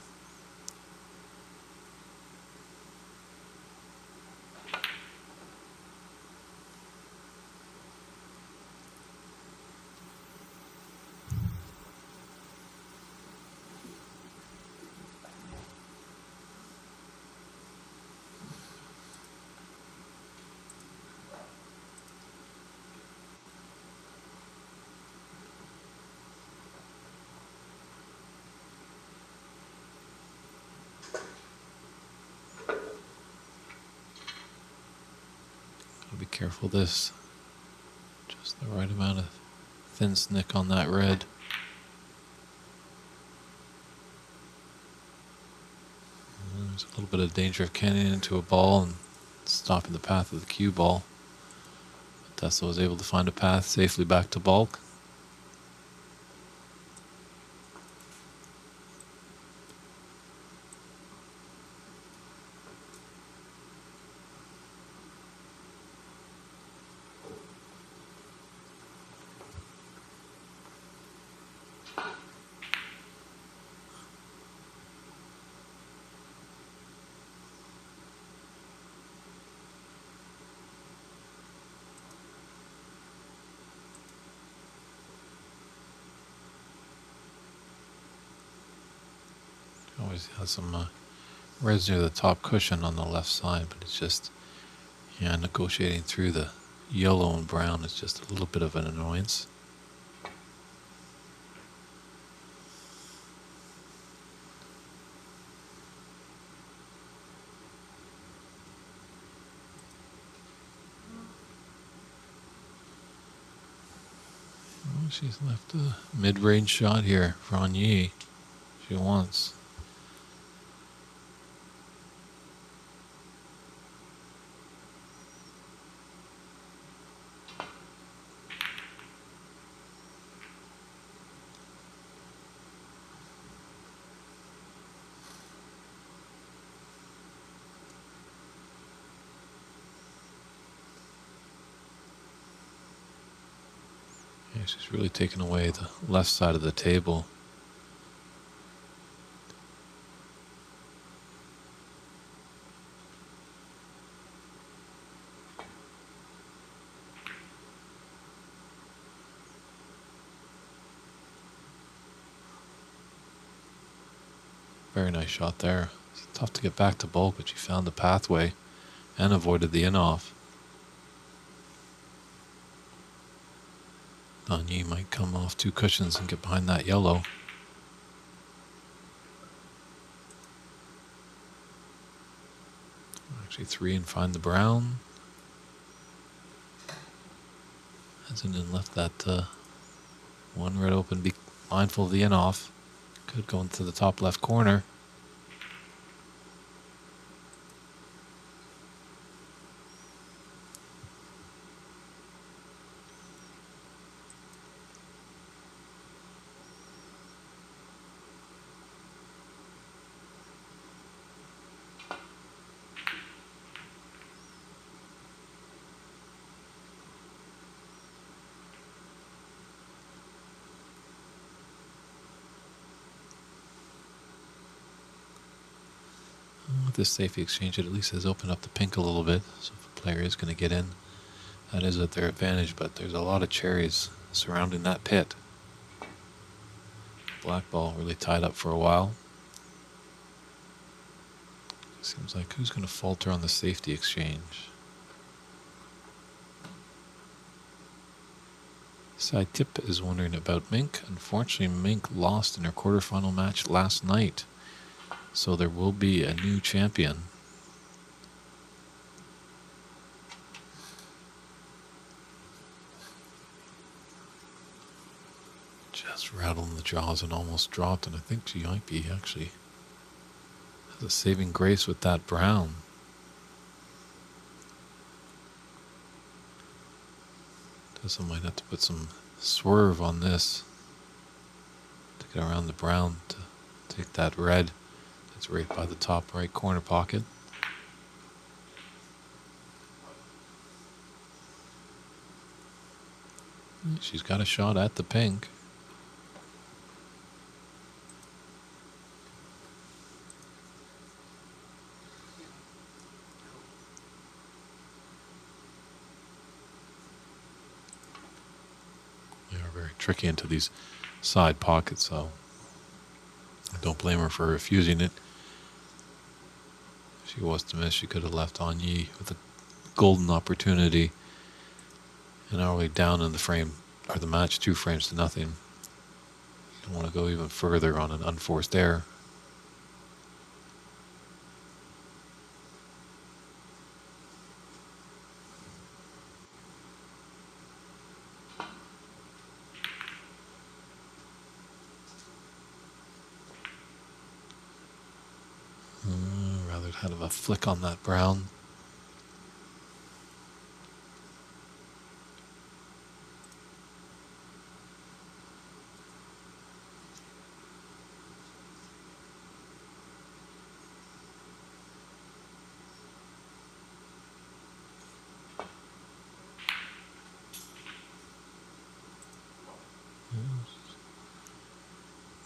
Be careful this. Just the right amount of thin snick on that red. There's a little bit of danger of canning into a ball and stopping the path of the cue ball. But Tessa was able to find a path safely back to balk. Always has some residue of the top cushion on the left side, but it's just, yeah, negotiating through the yellow and brown is just a little bit of an annoyance. Well, she's left a mid-range shot here for Anye. She wants. Yeah, she's really taken away the left side of the table. Very nice shot there. It's tough to get back to bulk, but she found the pathway and avoided the in-off. Anye might come off 2 cushions and get behind that yellow. Actually 3 and find the brown. Hasn't even left that one red open. Be mindful of the in-off. Could go into the top left corner. With this safety exchange, it at least has opened up the pink a little bit. So if a player is going to get in, that is at their advantage. But there's a lot of cherries surrounding that pit. Black ball really tied up for a while. Seems like who's going to falter on the safety exchange? Side Tip is wondering about Mink. Unfortunately, Mink lost in her quarterfinal match last night. So there will be a new champion. Just rattled in the jaws and almost dropped, and I think she might be actually has a saving grace with that brown. Tessa might have to put some swerve on this to get around the brown to take that red. It's right by the top right corner pocket. She's got a shot at the pink. They are very tricky into these side pockets, so I don't blame her for refusing it. If she was to miss, she could have left Anye with a golden opportunity. And our way down in the frame, or the match, 2 frames to nothing. You don't want to go even further on an unforced error. Rather kind of a flick on that brown.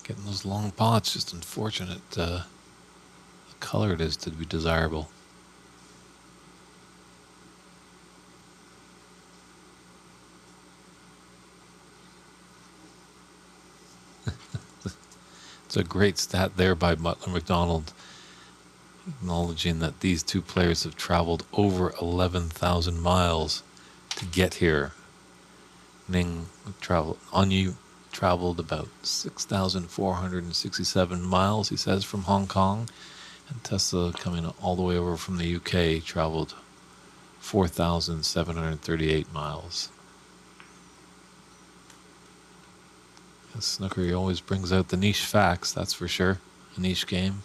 Getting those long pots, just unfortunate. The color it is to be desirable. It's a great stat there by Butler McDonald, acknowledging that these two players have traveled over 11,000 miles to get here. Anyu traveled about 6,467 miles, he says, from Hong Kong. And Tessa, coming all the way over from the UK, traveled 4,738 miles. And Snooker, he always brings out the niche facts, that's for sure. A niche game.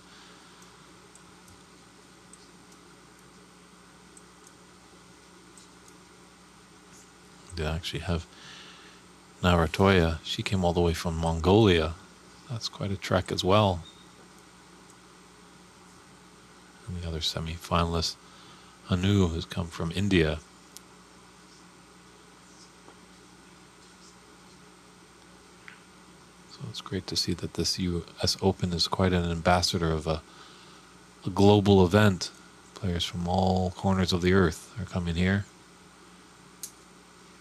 They actually have Naratoya. She came all the way from Mongolia. That's quite a trek as well. And the other semi-finalist, Anu, has come from India. So it's great to see that this US Open is quite an ambassador of a global event. Players from all corners of the earth are coming here.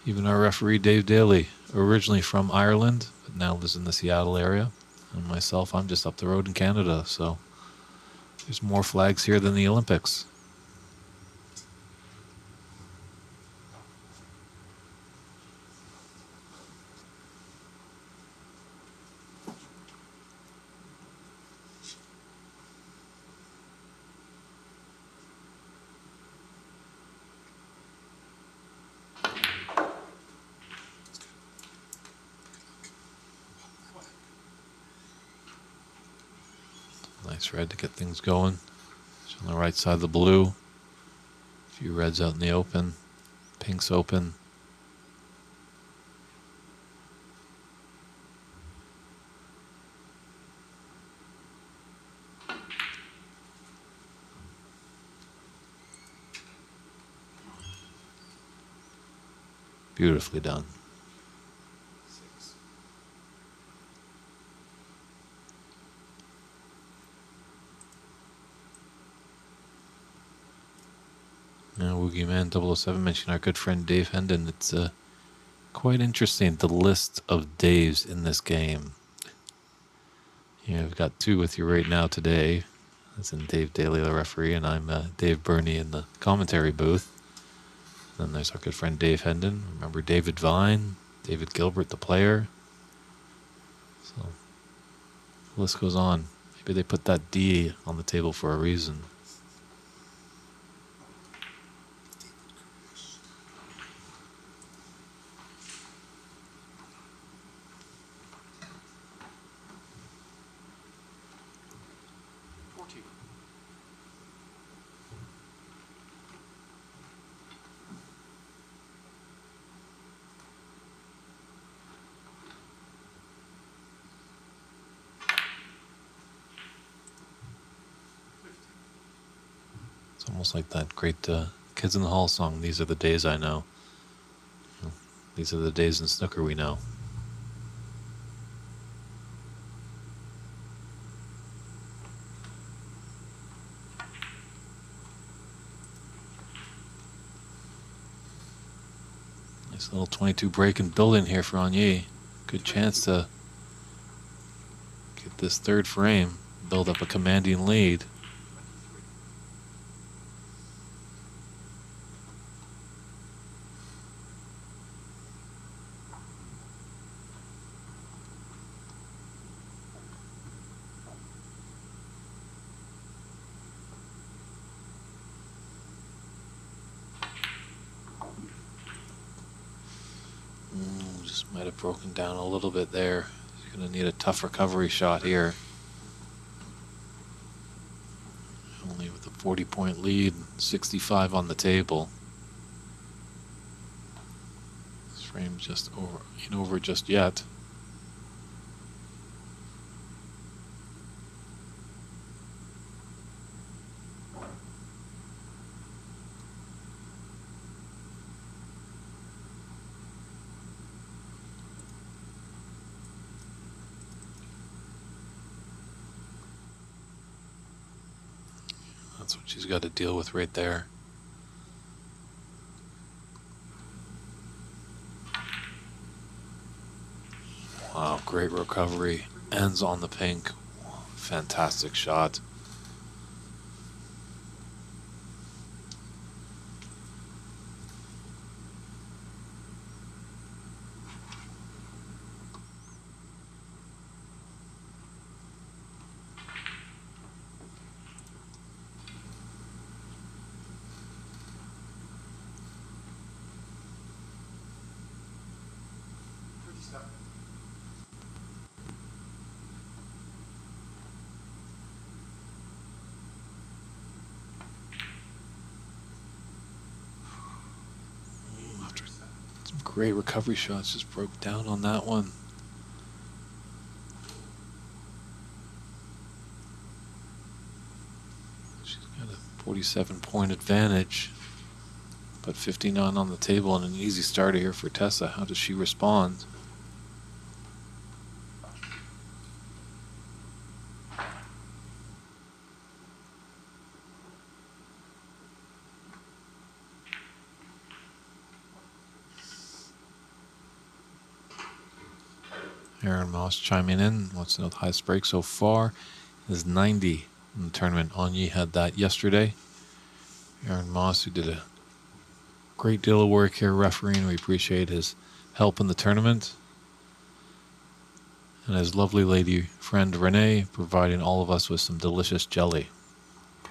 Even our referee, Dave Daly, originally from Ireland, but now lives in the Seattle area. And myself, I'm just up the road in Canada, so there's more flags here than the Olympics. Nice red to get things going. It's on the right side of the blue. A few reds out in the open. Pinks open. Beautifully done. Now, Woogie Man 007 mentioned our good friend Dave Hendon. It's quite interesting, the list of Daves in this game. I've got two with you right now today. That's in Dave Daly, the referee, and I'm Dave Burney in the commentary booth. And then there's our good friend Dave Hendon. Remember David Vine, David Gilbert, the player. So the list goes on. Maybe they put that D on the table for a reason. It's almost like that great Kids in the Hall song, These Are the Days I Know. These are the days in snooker we know. Nice little 22 break and building here for Anye. Good chance to get this third frame, build up a commanding lead. Just might have broken down a little bit there. He's going to need a tough recovery shot here. Only with the 40-point lead, 65 on the table. This frame just ain't over just yet. That's what she's got to deal with right there. Wow, great recovery. Ends on the pink. Fantastic shot. Some great recovery shots, just broke down on that one. She's got a 47-point advantage, but 59 on the table and an easy starter here for Tessa. How does she respond? Aaron Moss chiming in. Wants to know the highest break so far is 90 in the tournament. Anye had that yesterday. Aaron Moss, who did a great deal of work here refereeing. We appreciate his help in the tournament. And his lovely lady friend Renee providing all of us with some delicious jelly.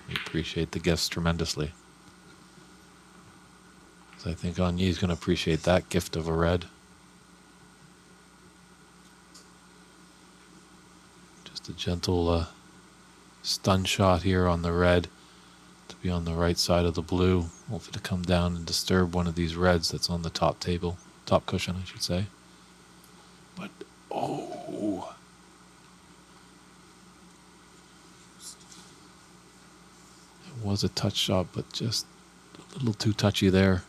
We appreciate the gifts tremendously. So I think Anye is going to appreciate that gift of a red. Just a gentle stun shot here on the red to be on the right side of the blue. Hopefully to come down and disturb one of these reds that's on the top table, top cushion, I should say. But, oh. It was a touch shot, but just a little too touchy there.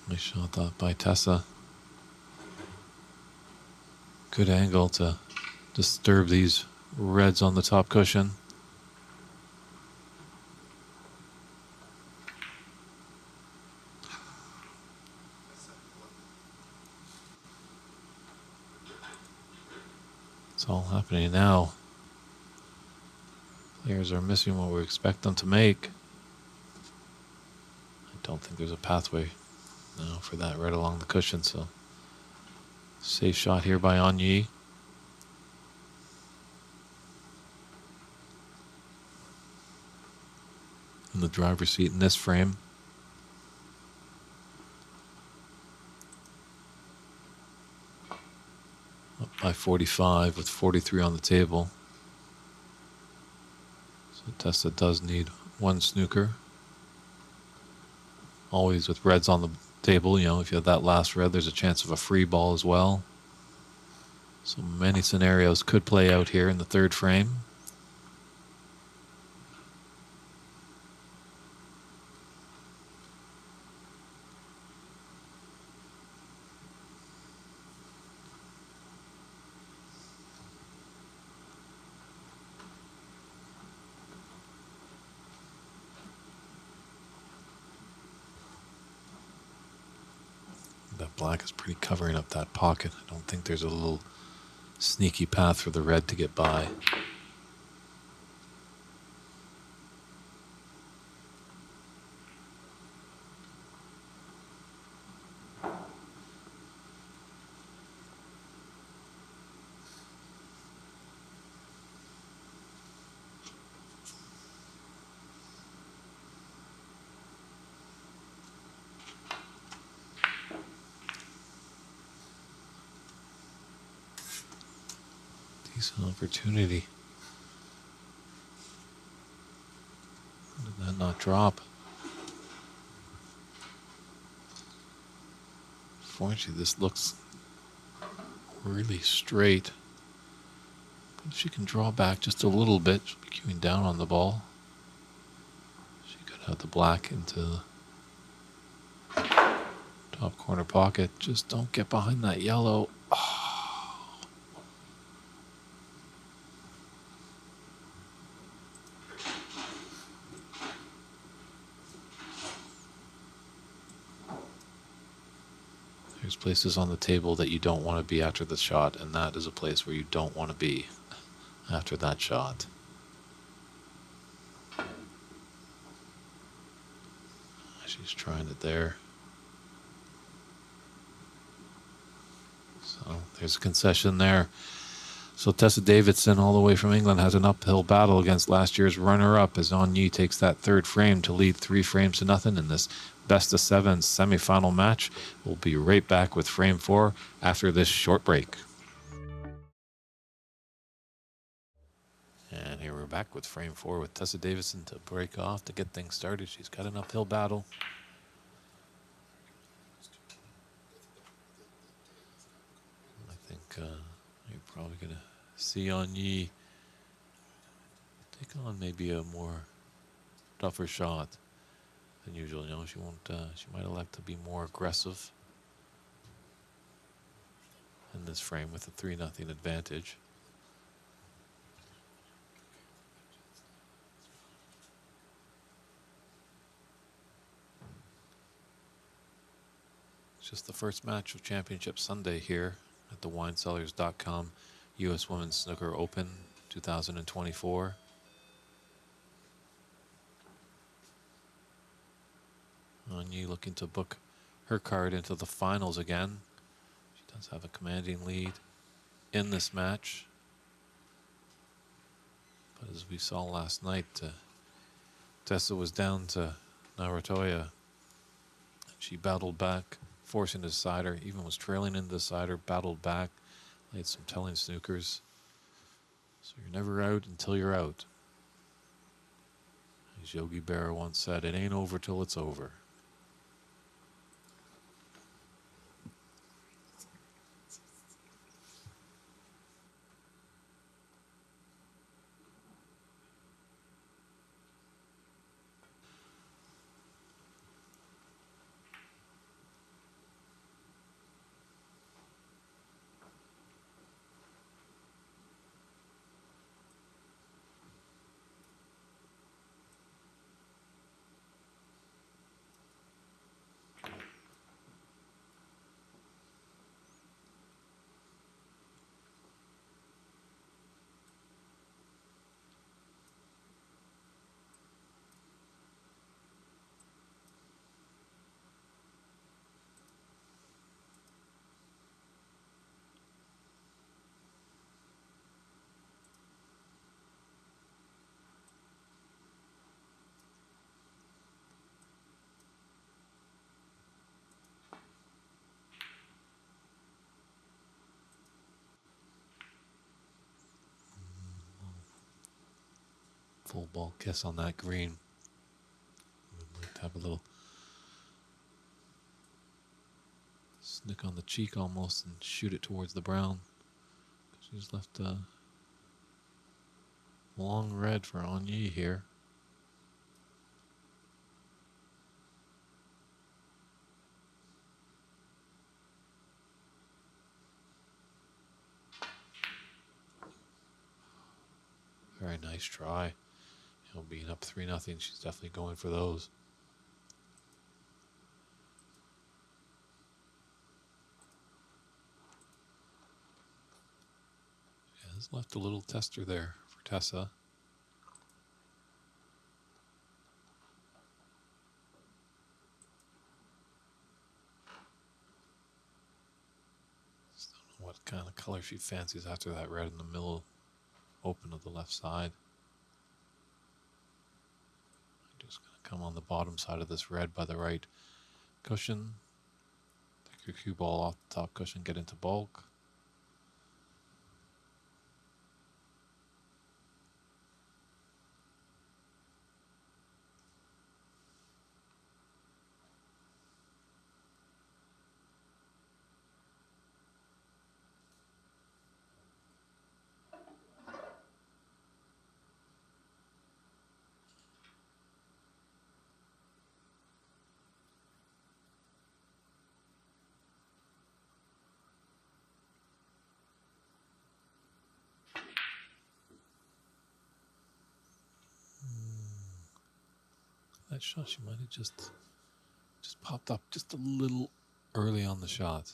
Nice shot that by Tessa. Good angle to disturb these reds on the top cushion. It's all happening now. Players are missing what we expect them to make. I don't think there's a pathway now for that right along the cushion, so safe shot here by Anye. In the driver's seat in this frame. Up by 45 with 43 on the table. So Tessa does need one snooker. Always with reds on the table, you know, if you have that last red, there's a chance of a free ball as well. So many scenarios could play out here in the third frame. That black is pretty covering up that pocket. I don't think there's a little sneaky path for the red to get by. Decent opportunity. How did that not drop? Fortunately, this looks really straight. But if she can draw back just a little bit, she'll be queuing down on the ball. She could have the black into the top corner pocket. Just don't get behind that yellow. Oh. There's places on the table that you don't want to be after the shot, and that is a place where you don't want to be after that shot. She's trying it there. So there's a concession there. So Tessa Davidson, all the way from England, has an uphill battle against last year's runner-up as Onyee takes that third frame to lead 3 frames to nothing in this best-of-7 semifinal match. We'll be right back with frame 4 after this short break. And here we're back with frame 4 with Tessa Davidson to break off to get things started. She's got an uphill battle. I think you're probably going to see Onyee take on maybe a more tougher shot than usual. You know, she won't. She might elect to be more aggressive in this frame with a 3-0 advantage. It's just the first match of Championship Sunday here at the WineCellars.com U.S. Women's Snooker Open 2024. Onyee looking to book her card into the finals again. She does have a commanding lead in this match. But as we saw last night, Tessa was down to Narutoya. She battled back, forcing the decider, even was trailing in the decider, battled back, played some telling snookers. So you're never out until you're out. As Yogi Berra once said, it ain't over till it's over. Full ball kiss on that green. We'd like to have a little snick on the cheek almost and shoot it towards the brown. She's left a long red for Onyee here. Very nice try. You know, being up 3-0, she's definitely going for those. Yeah, has left a little tester there for Tessa. Just don't know what kind of color she fancies after that red in the middle open of the left side. Just going to come on the bottom side of this red by the right cushion. Take your cue ball off the top cushion, get into bulk. that shot, she might have just popped up just a little early on the shot.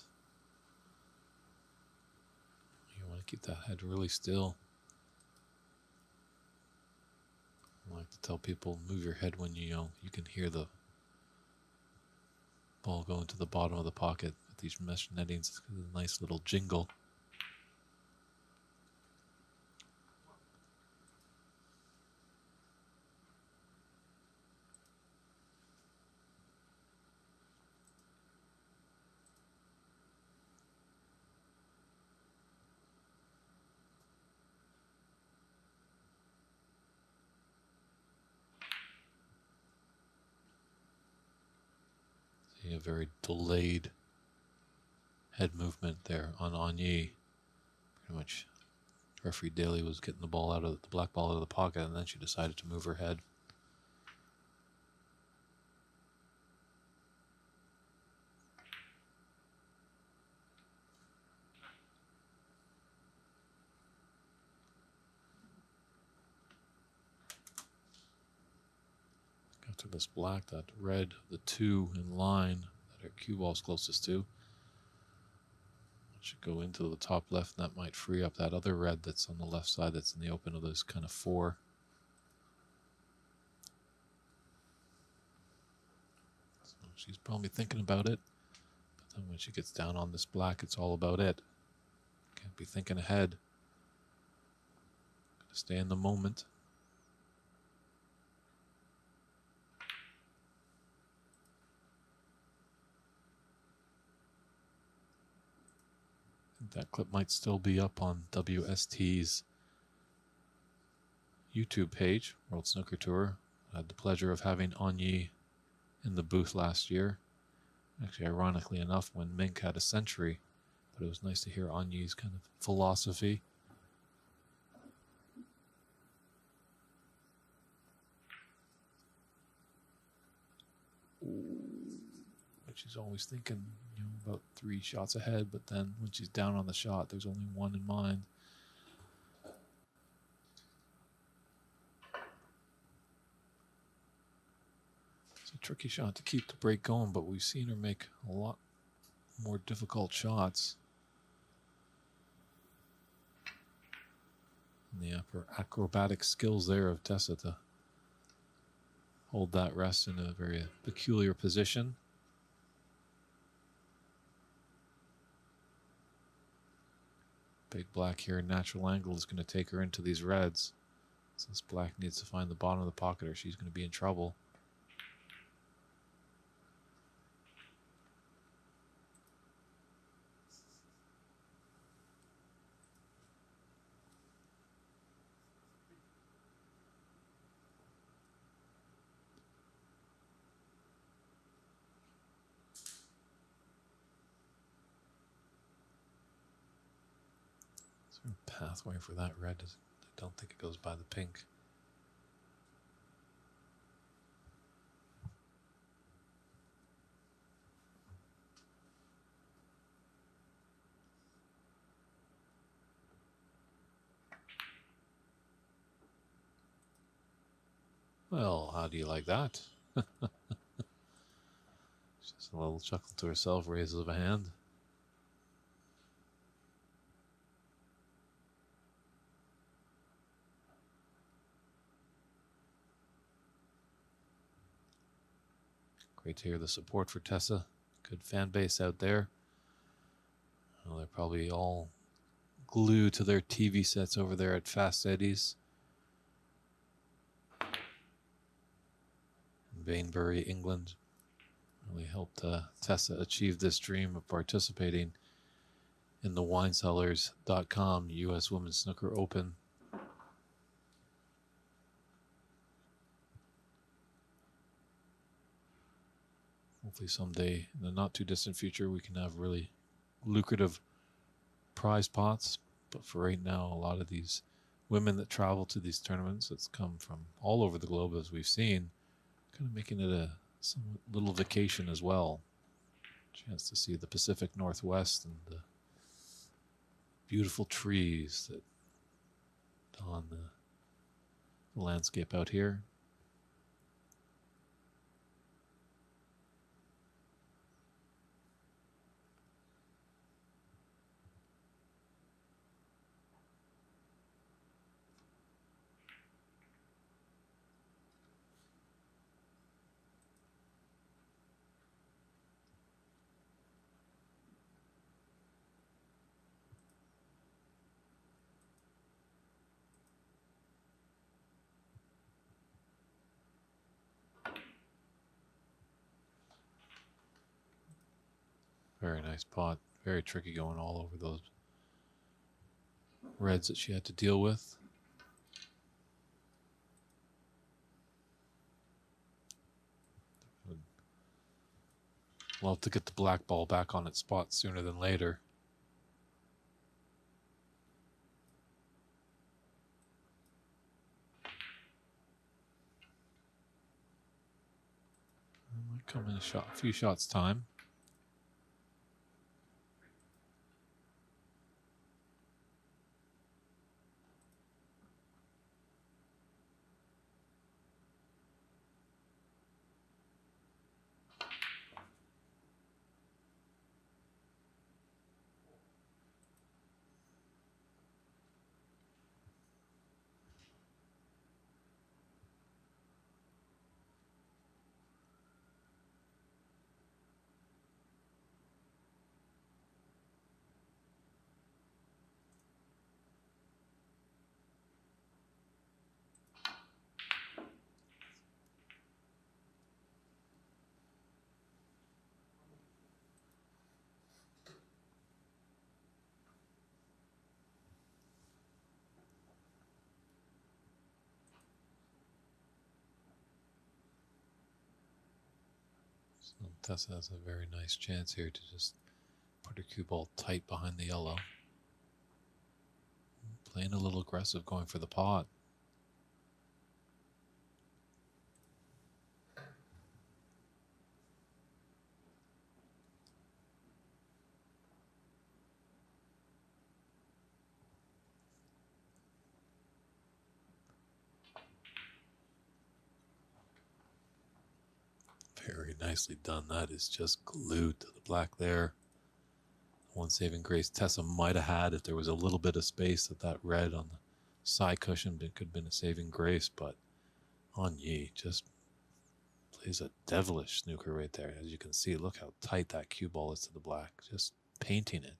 You want to keep that head really still. I like to tell people, move your head when you can hear the ball go into the bottom of the pocket with these mesh nettings. It's a nice little jingle. See a very delayed head movement there on Onyee. Pretty much referee Daly was getting the black ball out of the pocket, and then she decided to move her head. After this black, that red, the 2 in line that her cue ball's closest to. It should go into the top left, and that might free up that other red that's on the left side that's in the open of this kind of 4. So she's probably thinking about it, but then when she gets down on this black, it's all about it. Can't be thinking ahead. Gotta stay in the moment. That clip might still be up on WST's YouTube page, World Snooker Tour. I had the pleasure of having Onyee in the booth last year. Actually, ironically enough, when Mink had a century. But it was nice to hear Onyee's kind of philosophy. She's always thinking, about 3 shots ahead, but then when she's down on the shot, there's only one in mind. It's a tricky shot to keep the break going, but we've seen her make a lot more difficult shots. And the acrobatic skills there of Tessa to hold that rest in a very peculiar position. Big black here, natural angle is going to take her into these reds. Since black needs to find the bottom of the pocket or she's going to be in trouble. Pathway for that red. I don't think it goes by the pink. Well, how do you like that? Just a little chuckle to herself, raises of a hand. Great to hear the support for Tessa. Good fan base out there. Well, they're probably all glued to their TV sets over there at Fast Eddie's in Bainbury, England. Really helped Tessa achieve this dream of participating in the WineCellars.com U.S. Women's Snooker Open. Hopefully someday in the not too distant future we can have really lucrative prize pots. But for right now, a lot of these women that travel to these tournaments, that's come from all over the globe as we've seen, kind of making it a little vacation as well. Chance to see the Pacific Northwest and the beautiful trees that don the landscape out here. Very nice pot. Very tricky going all over those reds that she had to deal with. Love to get the black ball back on its spot sooner than later. Might come in a few shots time. So Tessa has a very nice chance here to just put her cue ball tight behind the yellow. Playing a little aggressive, going for the pot. Very nicely done. That is just glued to the black there. One saving grace Tessa might have had if there was a little bit of space that red on the side cushion could have been a saving grace, but Onyee just plays a devilish snooker right there. As you can see, look how tight that cue ball is to the black, just painting it.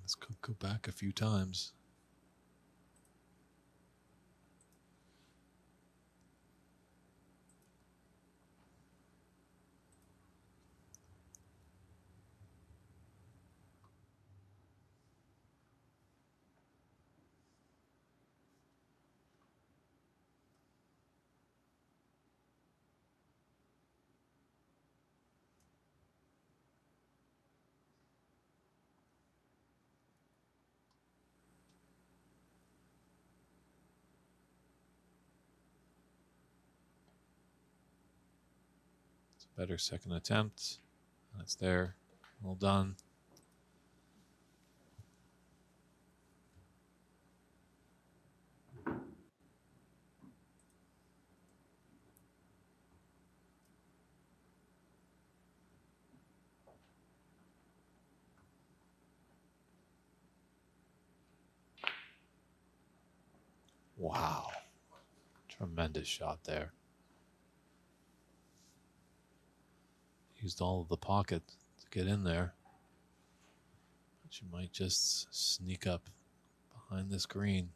This could go back a few times. Better second attempt. That's there. Well done. Wow. Tremendous shot there. Used all of the pocket to get in there. But you might just sneak up behind this green.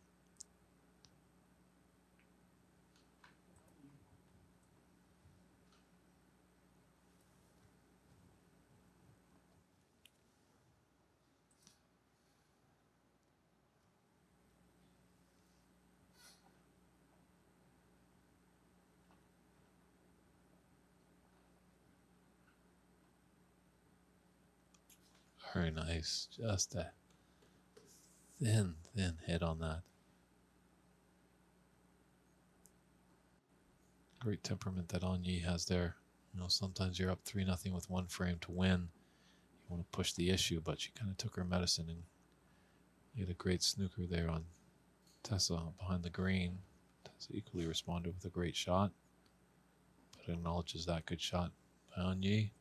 Very nice. Just a thin hit on that. Great temperament that Onyee has there. You know, sometimes you're up 3-0 with one frame to win. You want to push the issue, but she kind of took her medicine and had a great snooker there on Tessa behind the green. Tessa equally responded with a great shot, but acknowledges that good shot by Onyee.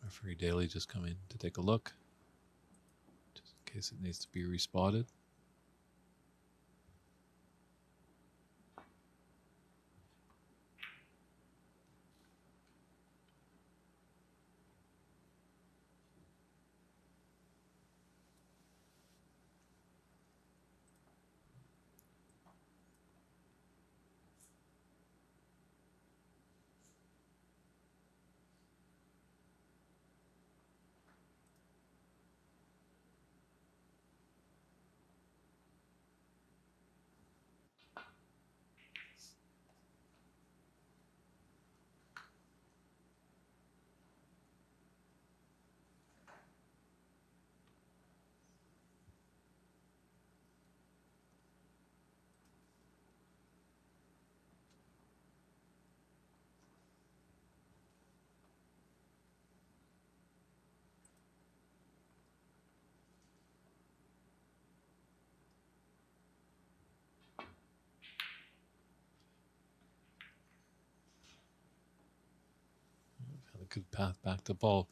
Referee Daly just come in to take a look, just in case it needs to be respotted. good path back to ball.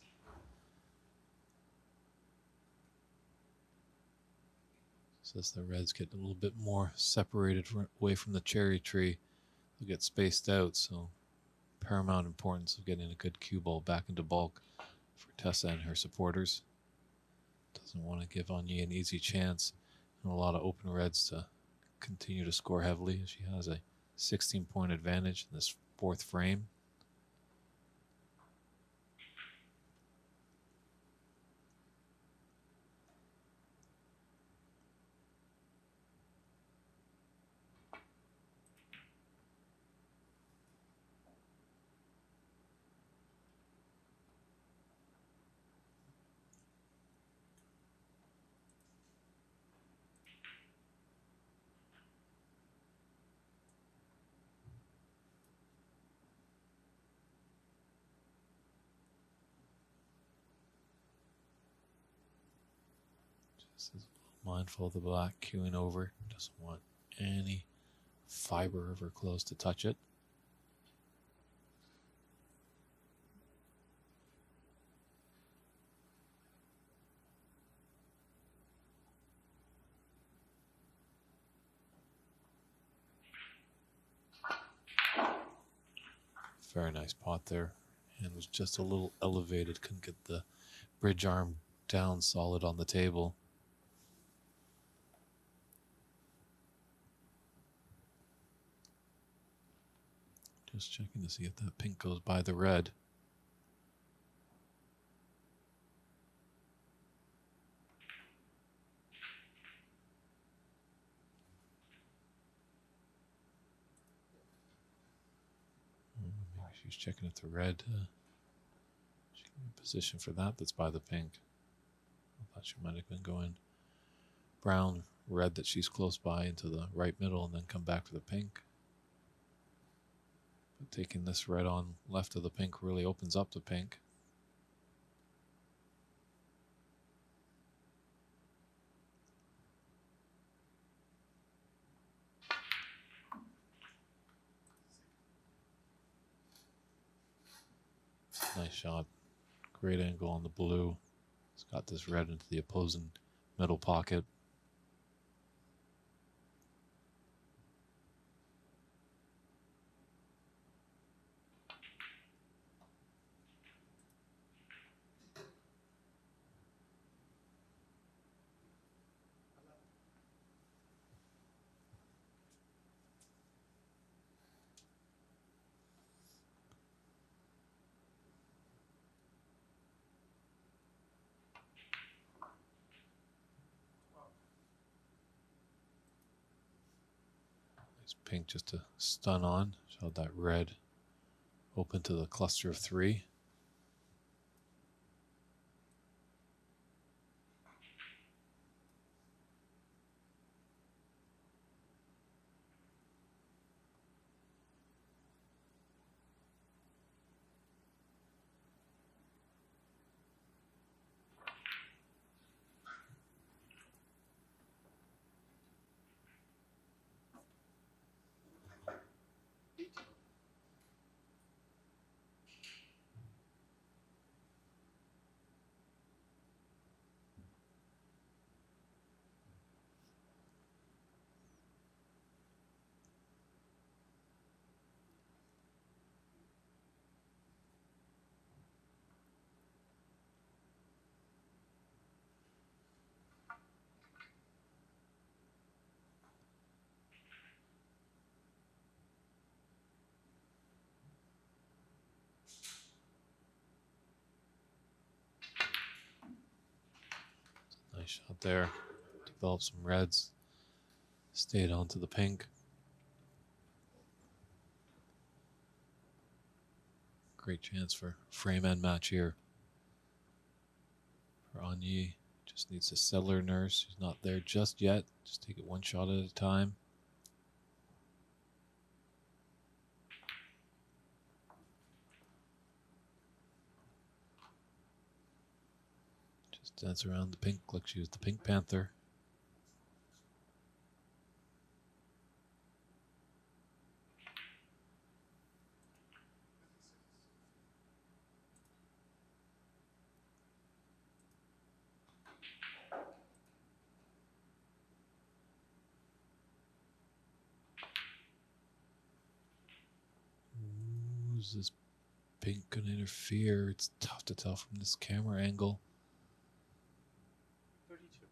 So as the reds get a little bit more separated away from the cherry tree, they'll get spaced out. So paramount importance of getting a good cue ball back into bulk for Tessa and her supporters. Doesn't want to give Anye an easy chance and a lot of open reds to continue to score heavily. She has a 16-point advantage in this fourth frame. Just is mindful of the black queuing over. Doesn't want any fiber of her clothes to touch it. Very nice pot there. And was just a little elevated. Couldn't get the bridge arm down solid on the table. Just checking to see if that pink goes by the red. Maybe she's checking if the red. She can be in position for that. That's by the pink. I thought she might have been going brown, red that she's close by into the right middle and then come back to the pink. But taking this red on left of the pink really opens up the pink. Nice shot. Great angle on the blue. It's got this red into the opposing middle pocket. Pink just to stun on. Showed that red open to the cluster of three. Nice shot there. Developed some reds. Stayed onto the pink. Great chance for frame and match here. For Anye. Just needs to settle her nerves. She's not there just yet. Just take it one shot at a time. Just dance around the pink like she was the Pink Panther. Is this pink going to interfere? It's tough to tell from this camera angle. 32.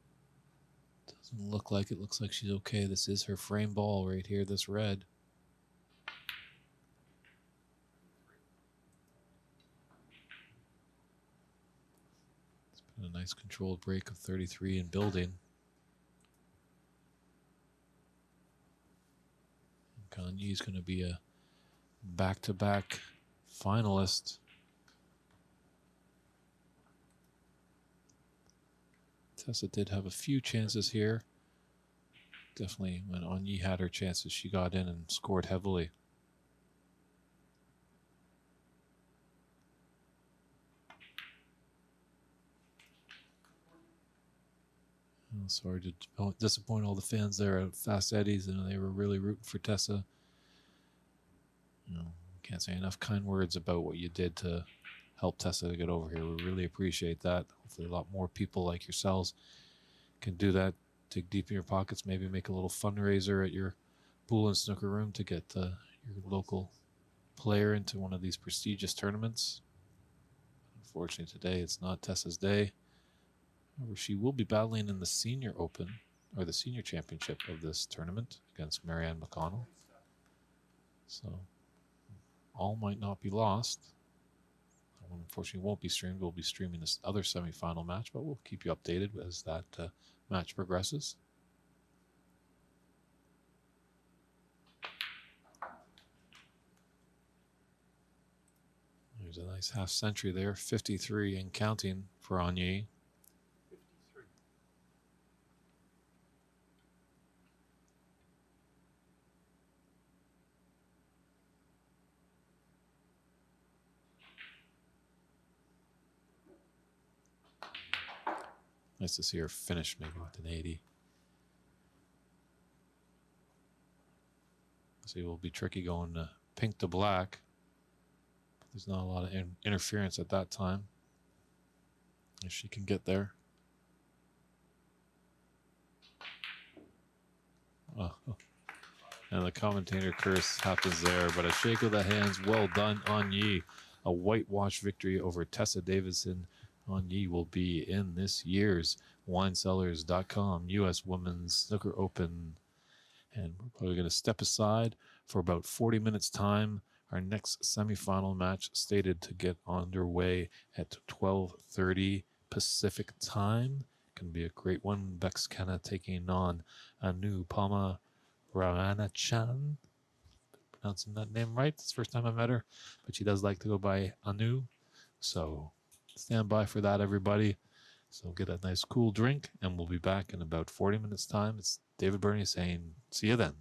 Doesn't look like it. Looks like she's okay. This is her frame ball right here, this red. It's been a nice controlled break of 33 and building. Kanye's going to be a back-to-back finalist. Tessa did have a few chances here. Definitely when Anyi had her chances, she got in and scored heavily. Oh, sorry to disappoint all the fans there at Fast Eddie's, and they were really rooting for Tessa. You know, can't say enough kind words about what you did to help Tessa to get over here. We really appreciate that. Hopefully a lot more people like yourselves can do that. Dig deep in your pockets, maybe make a little fundraiser at your pool and snooker room to get your local player into one of these prestigious tournaments. Unfortunately today it's not Tessa's day. However, she will be battling in the Senior Open, or the Senior Championship of this tournament against Marianne McConnell. So all might not be lost. That one unfortunately won't be streamed. We'll be streaming this other semifinal match, but we'll keep you updated as that match progresses. There's a nice half century there, 53 and counting for Anyi. 53. Nice to see her finish maybe with an 80. See, it will be tricky going pink to black. There's not a lot of interference at that time. If she can get there. Oh. And the commentator curse happens there, but a shake of the hands. Well done, Anyi. A whitewash victory over Tessa Davidson. Anyi will be in this year's WineCellars.com U.S. Women's Snooker Open. And we're probably going to step aside for about 40 minutes time. Our next semifinal match stated to get underway at 12:30 Pacific time. Can be a great one. Bex Kenna taking on Anu Palma Ravana-chan. Pronouncing that name right. It's the first time I met her, but she does like to go by Anu. So stand by for that, everybody. So get a nice cool drink, and we'll be back in about 40 minutes time. It's David Burney saying, see you then.